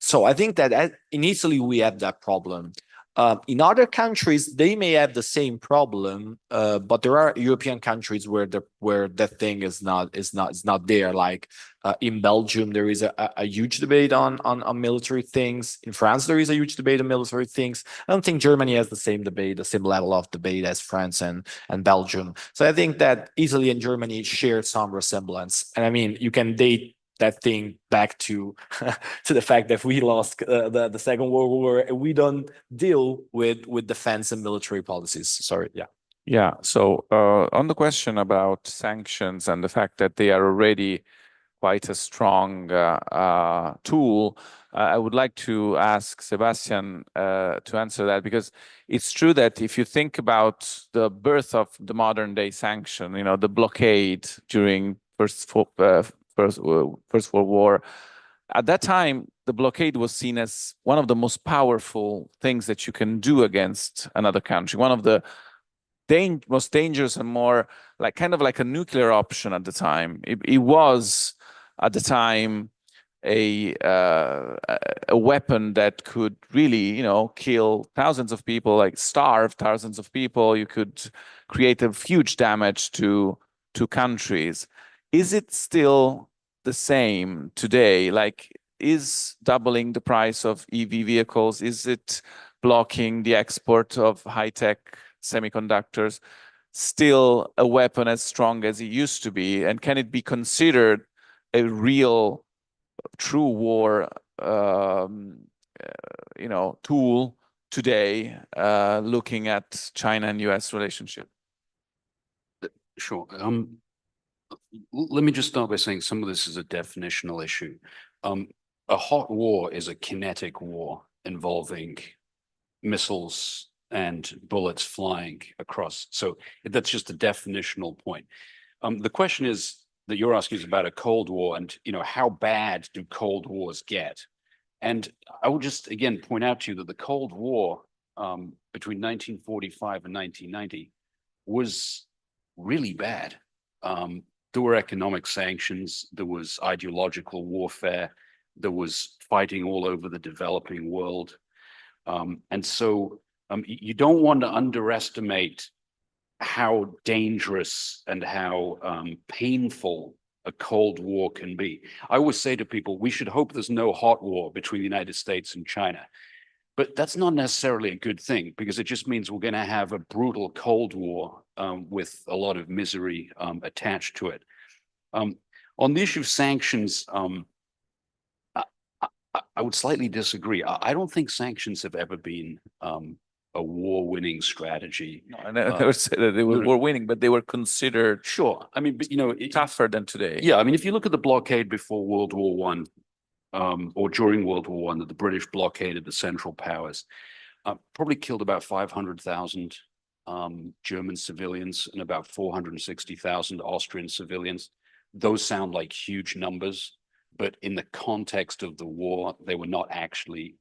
C: So I think that in Italy, we have that problem. In other countries, they may have the same problem, but there are European countries where that thing is not there. Like in Belgium, there is a huge debate on military things. In France, there is a huge debate on military things. I don't think Germany has the same debate, the same level of debate as France and Belgium. So I think that Italy and Germany share some resemblance. And I mean, you can date that thing back to to the fact that we lost the Second World War, and we don't deal with defense and military policies. Sorry, yeah.
A: Yeah. So on the question about sanctions and the fact that they are already quite a strong tool, I would like to ask Sebastian to answer that, because it's true that if you think about the birth of the modern day sanction, you know, the blockade during First World War, at that time, the blockade was seen as one of the most powerful things that you can do against another country, one of the most dangerous and more like kind of like a nuclear option at the time. It was at the time a weapon that could really, you know, kill thousands of people, like starve thousands of people. You could create a huge damage to countries. Is it still the same today? Like, is doubling the price of EV vehicles, is it blocking the export of high-tech semiconductors still a weapon as strong as it used to be? And can it be considered a real, true war, you know, tool today, looking at China and US relationship?
B: Sure. Let me just start by saying some of this is a definitional issue. A hot war is a kinetic war involving missiles and bullets flying across. So that's just a definitional point. The question is that you're asking is about a Cold War, and you know, how bad do Cold Wars get? And I will just again point out to you that the Cold War between 1945 and 1990 was really bad. There were economic sanctions, there was ideological warfare, there was fighting all over the developing world. And so you don't want to underestimate how dangerous and how painful a Cold War can be. I always say to people, we should hope there's no hot war between the United States and China. But that's not necessarily a good thing, because it just means we're going to have a brutal Cold War with a lot of misery attached to it. On the issue of sanctions, I would slightly disagree. I don't think sanctions have ever been a war-winning strategy.
A: No, I never said that they were winning, but they were considered
B: Sure. I mean, but
A: tougher than today.
B: yeah, I mean, if you look at the blockade before World War One, or during World War One, that the British blockaded the Central Powers, probably killed about 500,000 German civilians and about 460,000 Austrian civilians. Those sound like huge numbers, but in the context of the war, they were not actually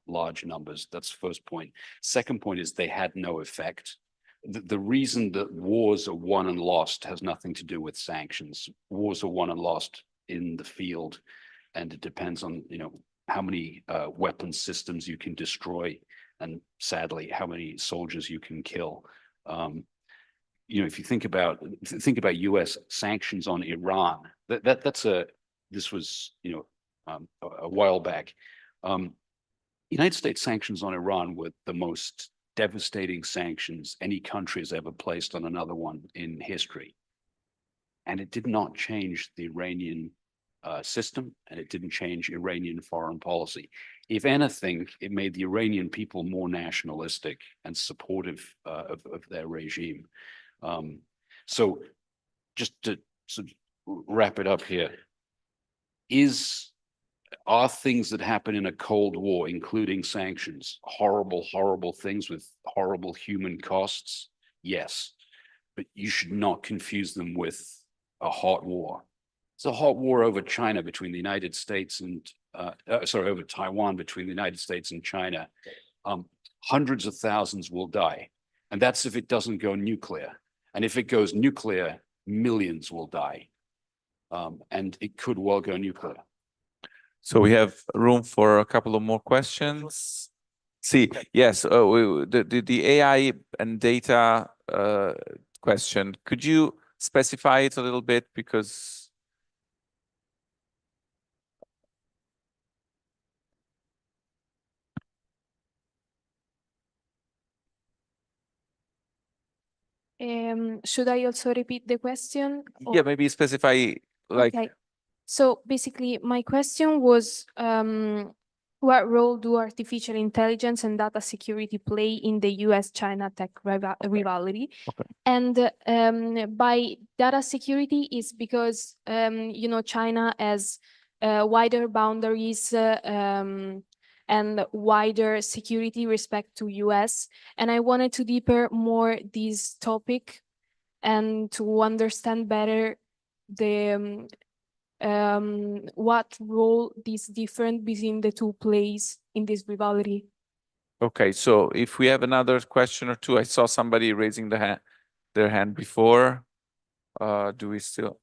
B: large numbers. That's the first point. Second point is they had no effect. The reason that wars are won and lost has nothing to do with sanctions. Wars are won and lost in the field, and it depends on, how many weapon systems you can destroy, and sadly, how many soldiers you can kill. If you think about U.S. sanctions on Iran, this was a while back. United States sanctions on Iran were the most devastating sanctions any country has ever placed on another one in history, and it did not change the Iranian system, and it didn't change Iranian foreign policy. If anything, it made the Iranian people more nationalistic and supportive of their regime. So just to sort of wrap it up here, are things that happen in a Cold War, including sanctions, horrible, horrible things with horrible human costs? Yes, but you should not confuse them with a hot war. It's a hot war over China between the United States and, over Taiwan between the United States and China. Hundreds of thousands will die. And that's if it doesn't go nuclear. And if it goes nuclear, millions will die. And it could well go nuclear.
A: So we have room for a couple of more questions. Yes, the AI and data question, could you specify it a little bit? Because
G: should I also repeat the question?
A: yeah, maybe specify like.
G: Okay. So basically, my question was, what role do artificial intelligence and data security play in the US-China tech rivalry?
A: Okay.
G: And by data security is because, China has wider boundaries and wider security respect to US. And I wanted to deeper more this topic and to understand better the what role this different between the two plays in this rivalry.
A: Okay, so if we have another question or two, I saw somebody raising their hand before. Do we still?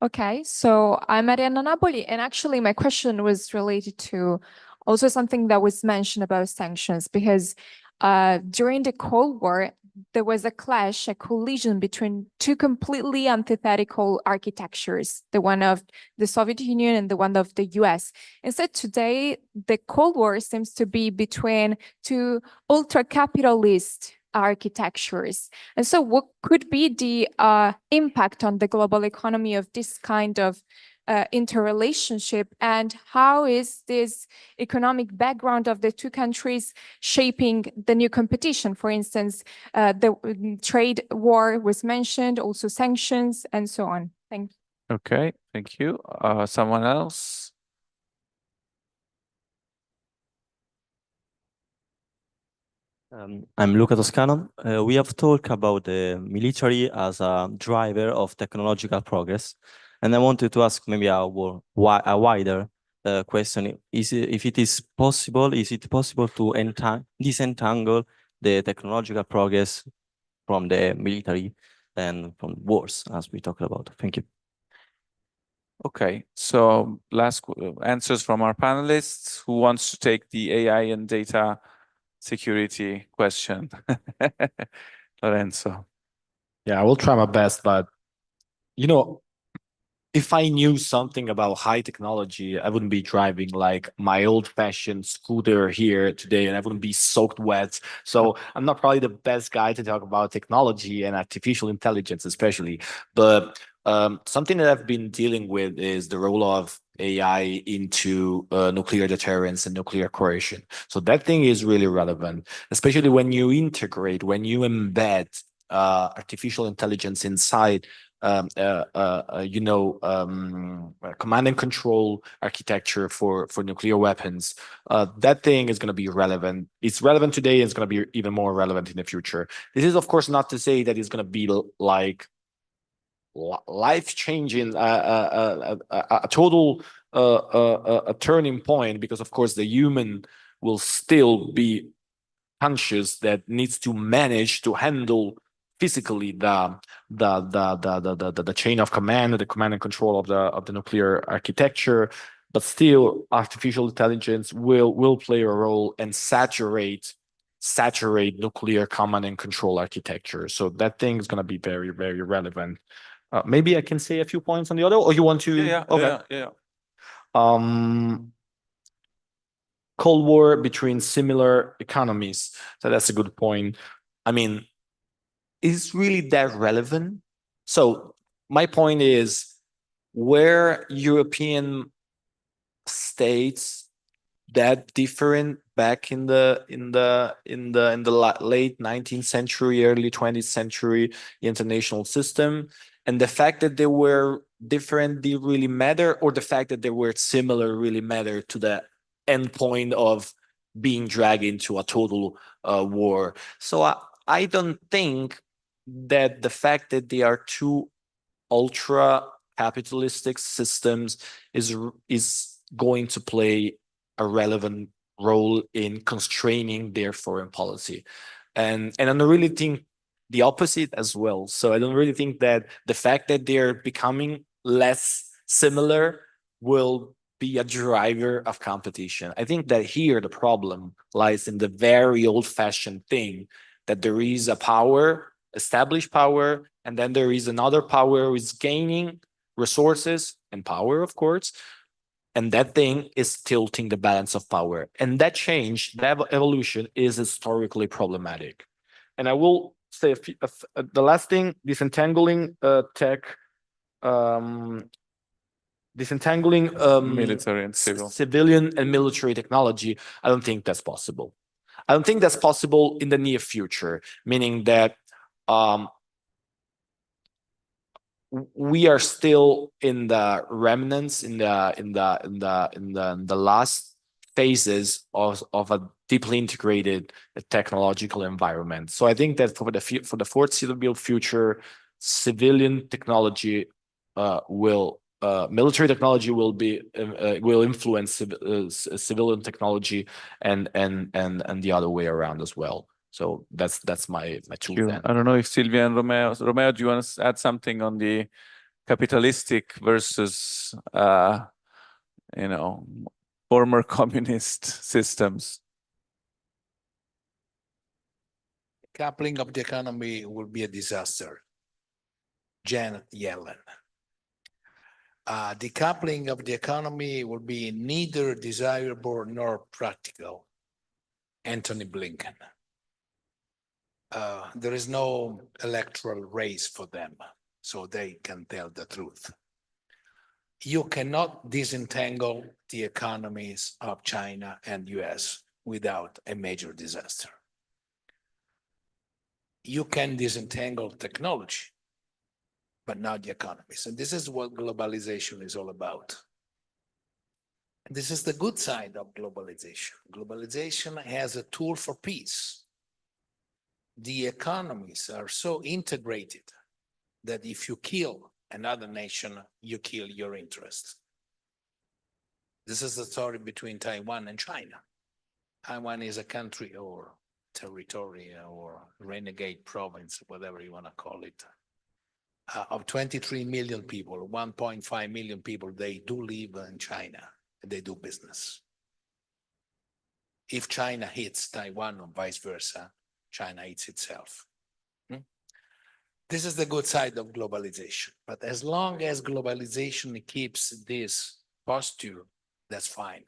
J: Okay, so I'm Arianna Napoli, and actually my question was related to also something that was mentioned about sanctions, because during the Cold War, there was a clash, a collision between two completely antithetical architectures, the one of the Soviet Union and the one of the US. Instead, today, the Cold War seems to be between two ultra-capitalist architectures. And so what could be the impact on the global economy of this kind of interrelationship, and how is this economic background of the two countries shaping the new competition? For instance, the trade war was mentioned, also sanctions and so on. Thank you.
A: Okay, thank you. Someone else?
K: I'm Luca Toscano. We have talked about the military as a driver of technological progress, and I wanted to ask maybe a wider question: is it possible to disentangle the technological progress from the military and from wars, as we talked about? Thank you.
A: Okay, so last answers from our panelists. Who wants to take the AI and data security question? Lorenzo.
C: Yeah, I will try my best, but if I knew something about high technology, I wouldn't be driving like my old-fashioned scooter here today, and I wouldn't be soaked wet. So I'm not probably the best guy to talk about technology and artificial intelligence, especially. But
L: Something that I've been dealing with is the role of AI into nuclear deterrence and nuclear coercion. So that thing is really relevant, especially when you integrate, when you embed artificial intelligence inside command and control architecture for nuclear weapons. That thing is going to be relevant. It's relevant today and it's going to be even more relevant in the future. This is, of course, not to say that it's going to be like life-changing, a total a turning point, because of course the human will still be conscious that needs to manage to handle physically the chain of command, the command and control of the nuclear architecture. But still, artificial intelligence will play a role and saturate nuclear command and control architecture. So that thing is going to be very, very relevant. Maybe I can say a few points on the other, or you want to?
A: Yeah.
L: Okay.
A: Yeah.
L: Cold War between similar economies. So that's a good point. I mean, is really that relevant? So my point is, where European states that different back in the late 19th century, early 20th century international system, and the fact that they were different did really matter, or the fact that they were similar really matter to the end point of being dragged into a total war. So I don't think that the fact that they are two ultra capitalistic systems is going to play a relevant role in constraining their foreign policy. And I don't really think the opposite as well. So I don't really think that the fact that they're becoming less similar will be a driver of competition. I think that here the problem lies in the very old-fashioned thing that there is a power, established power, and then there is another power who is gaining resources and power, of course, and that thing is tilting the balance of power. And that change, that evolution, is historically problematic. And I will say the last thing: disentangling
A: Military and civil.
L: civilian and military technology. I don't think that's possible. I don't think that's possible in the near future, meaning that we are still in the remnants, in the last phases of a deeply integrated technological environment. So I think that for the foreseeable future, civilian technology military technology will influence civilian technology, and the other way around as well. So that's my two cents.
A: I don't know if Silvia and Romeo, do you want to add something on the capitalistic versus, former communist systems?
E: Coupling of the economy will be a disaster. Janet Yellen. Decoupling of the economy will be neither desirable nor practical. Anthony Blinken. There is no electoral race for them, so they can tell the truth. You cannot disentangle the economies of China and US without a major disaster. You can disentangle technology, but not the economies. And this is what globalization is all about. And this is the good side of globalization. Globalization has a tool for peace. The economies are so integrated that if you kill another nation, you kill your interest. This is the story between Taiwan and China. Taiwan is a country or territory or renegade province, whatever you want to call it. Of 23 million people, 1.5 million people, they do live in China and they do business. If China hits Taiwan or vice versa, China hits itself. This is the good side of globalization. But as long as globalization keeps this posture, that's fine.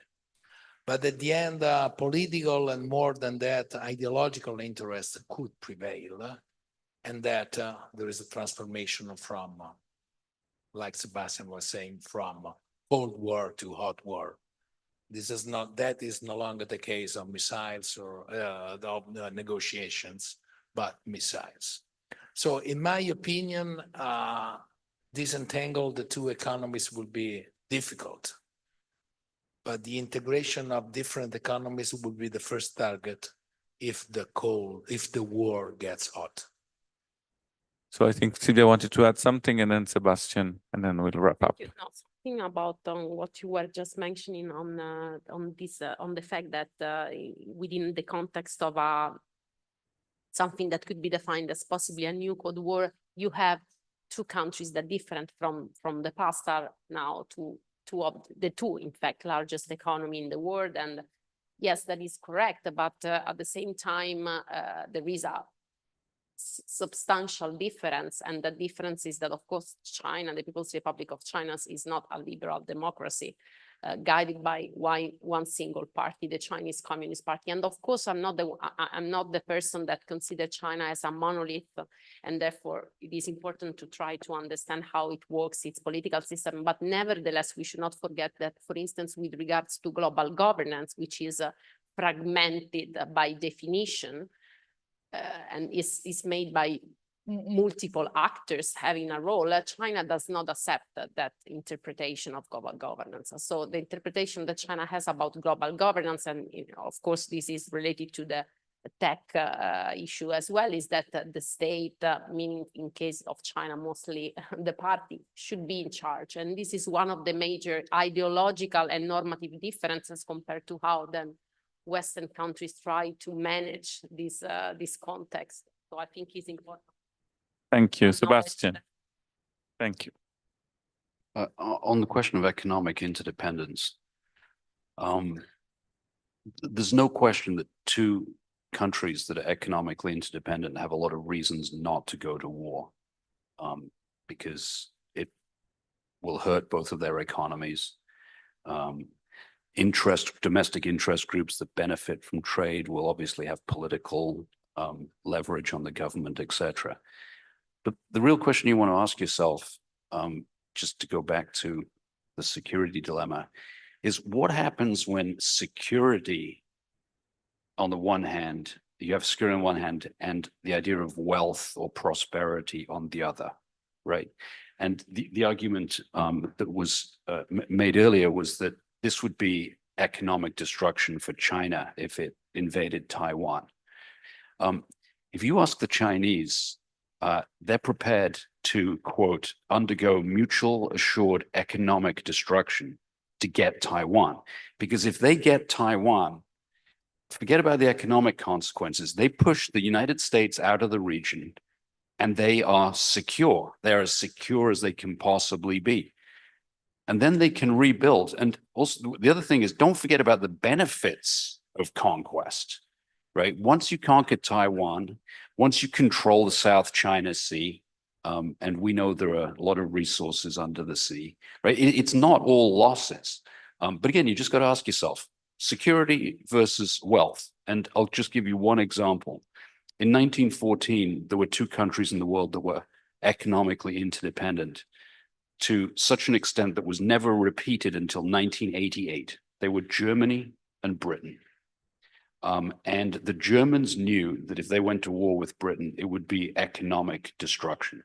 E: But at the end, political and more than that, ideological interest could prevail, and that there is a transformation from like Sebastian was saying, from Cold War to hot war. That is no longer the case of missiles or the negotiations, but missiles. So in my opinion, disentangle the two economies will be difficult. But the integration of different economies will be the first target if the war gets hot.
A: So I think Silvia wanted to add something, and then Sebastian, and then we'll wrap up.
D: Something about what you were just mentioning on the fact that within the context of something that could be defined as possibly a new Cold War, you have two countries that different from the past are now two of the two, in fact, largest economy in the world. And yes, that is correct. But at the same time, there is a substantial difference. And the difference is that, of course, China, the People's Republic of China, is not a liberal democracy guided by one single party, the Chinese Communist Party. And of course, I'm not the person that considers China as a monolith. And therefore, it is important to try to understand how it works, its political system. But nevertheless, we should not forget that, for instance, with regards to global governance, which is fragmented by definition, and is made by multiple actors having a role, China does not accept that interpretation of global governance. So the interpretation that China has about global governance, and of course this is related to the tech issue as well, is that the state, meaning in case of China mostly the party, should be in charge. And this is one of the major ideological and normative differences compared to how then Western countries try to manage this context. So I think it's important.
A: Thank you, Sebastian. Thank you.
B: On the question of economic interdependence, there's no question that two countries that are economically interdependent have a lot of reasons not to go to war, because it will hurt both of their economies. Domestic interest groups that benefit from trade will obviously have political leverage on the government, etc. But the real question you want to ask yourself, just to go back to the security dilemma, is what happens when security, on the one hand, you have security on one hand, and the idea of wealth or prosperity on the other, right? And the argument that was made earlier was that this would be economic destruction for China if it invaded Taiwan. If you ask the Chinese, they're prepared to, quote, undergo mutual assured economic destruction to get Taiwan. Because if they get Taiwan, forget about the economic consequences. They push the United States out of the region and they are secure. They're as secure as they can possibly be. And then they can rebuild. And also the other thing is, don't forget about the benefits of conquest, right? Once you conquer Taiwan, once you control the South China Sea, and we know there are a lot of resources under the sea, right? It's not all losses. But again, you just got to ask yourself, security versus wealth. And I'll just give you one example. In 1914, there were two countries in the world that were economically interdependent to such an extent that was never repeated until 1988. They were Germany and Britain. And the Germans knew that if they went to war with Britain, it would be economic destruction.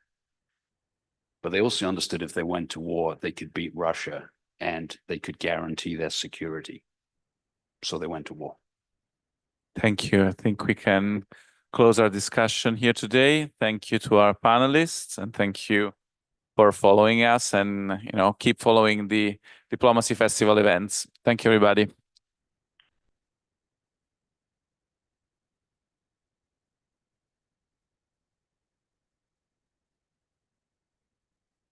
B: But they also understood if they went to war, they could beat Russia and they could guarantee their security. So they went to war.
A: Thank you. I think we can close our discussion here today. Thank you to our panelists, and thank you for following us, and keep following the Diplomacy Festival events. Thank you, everybody.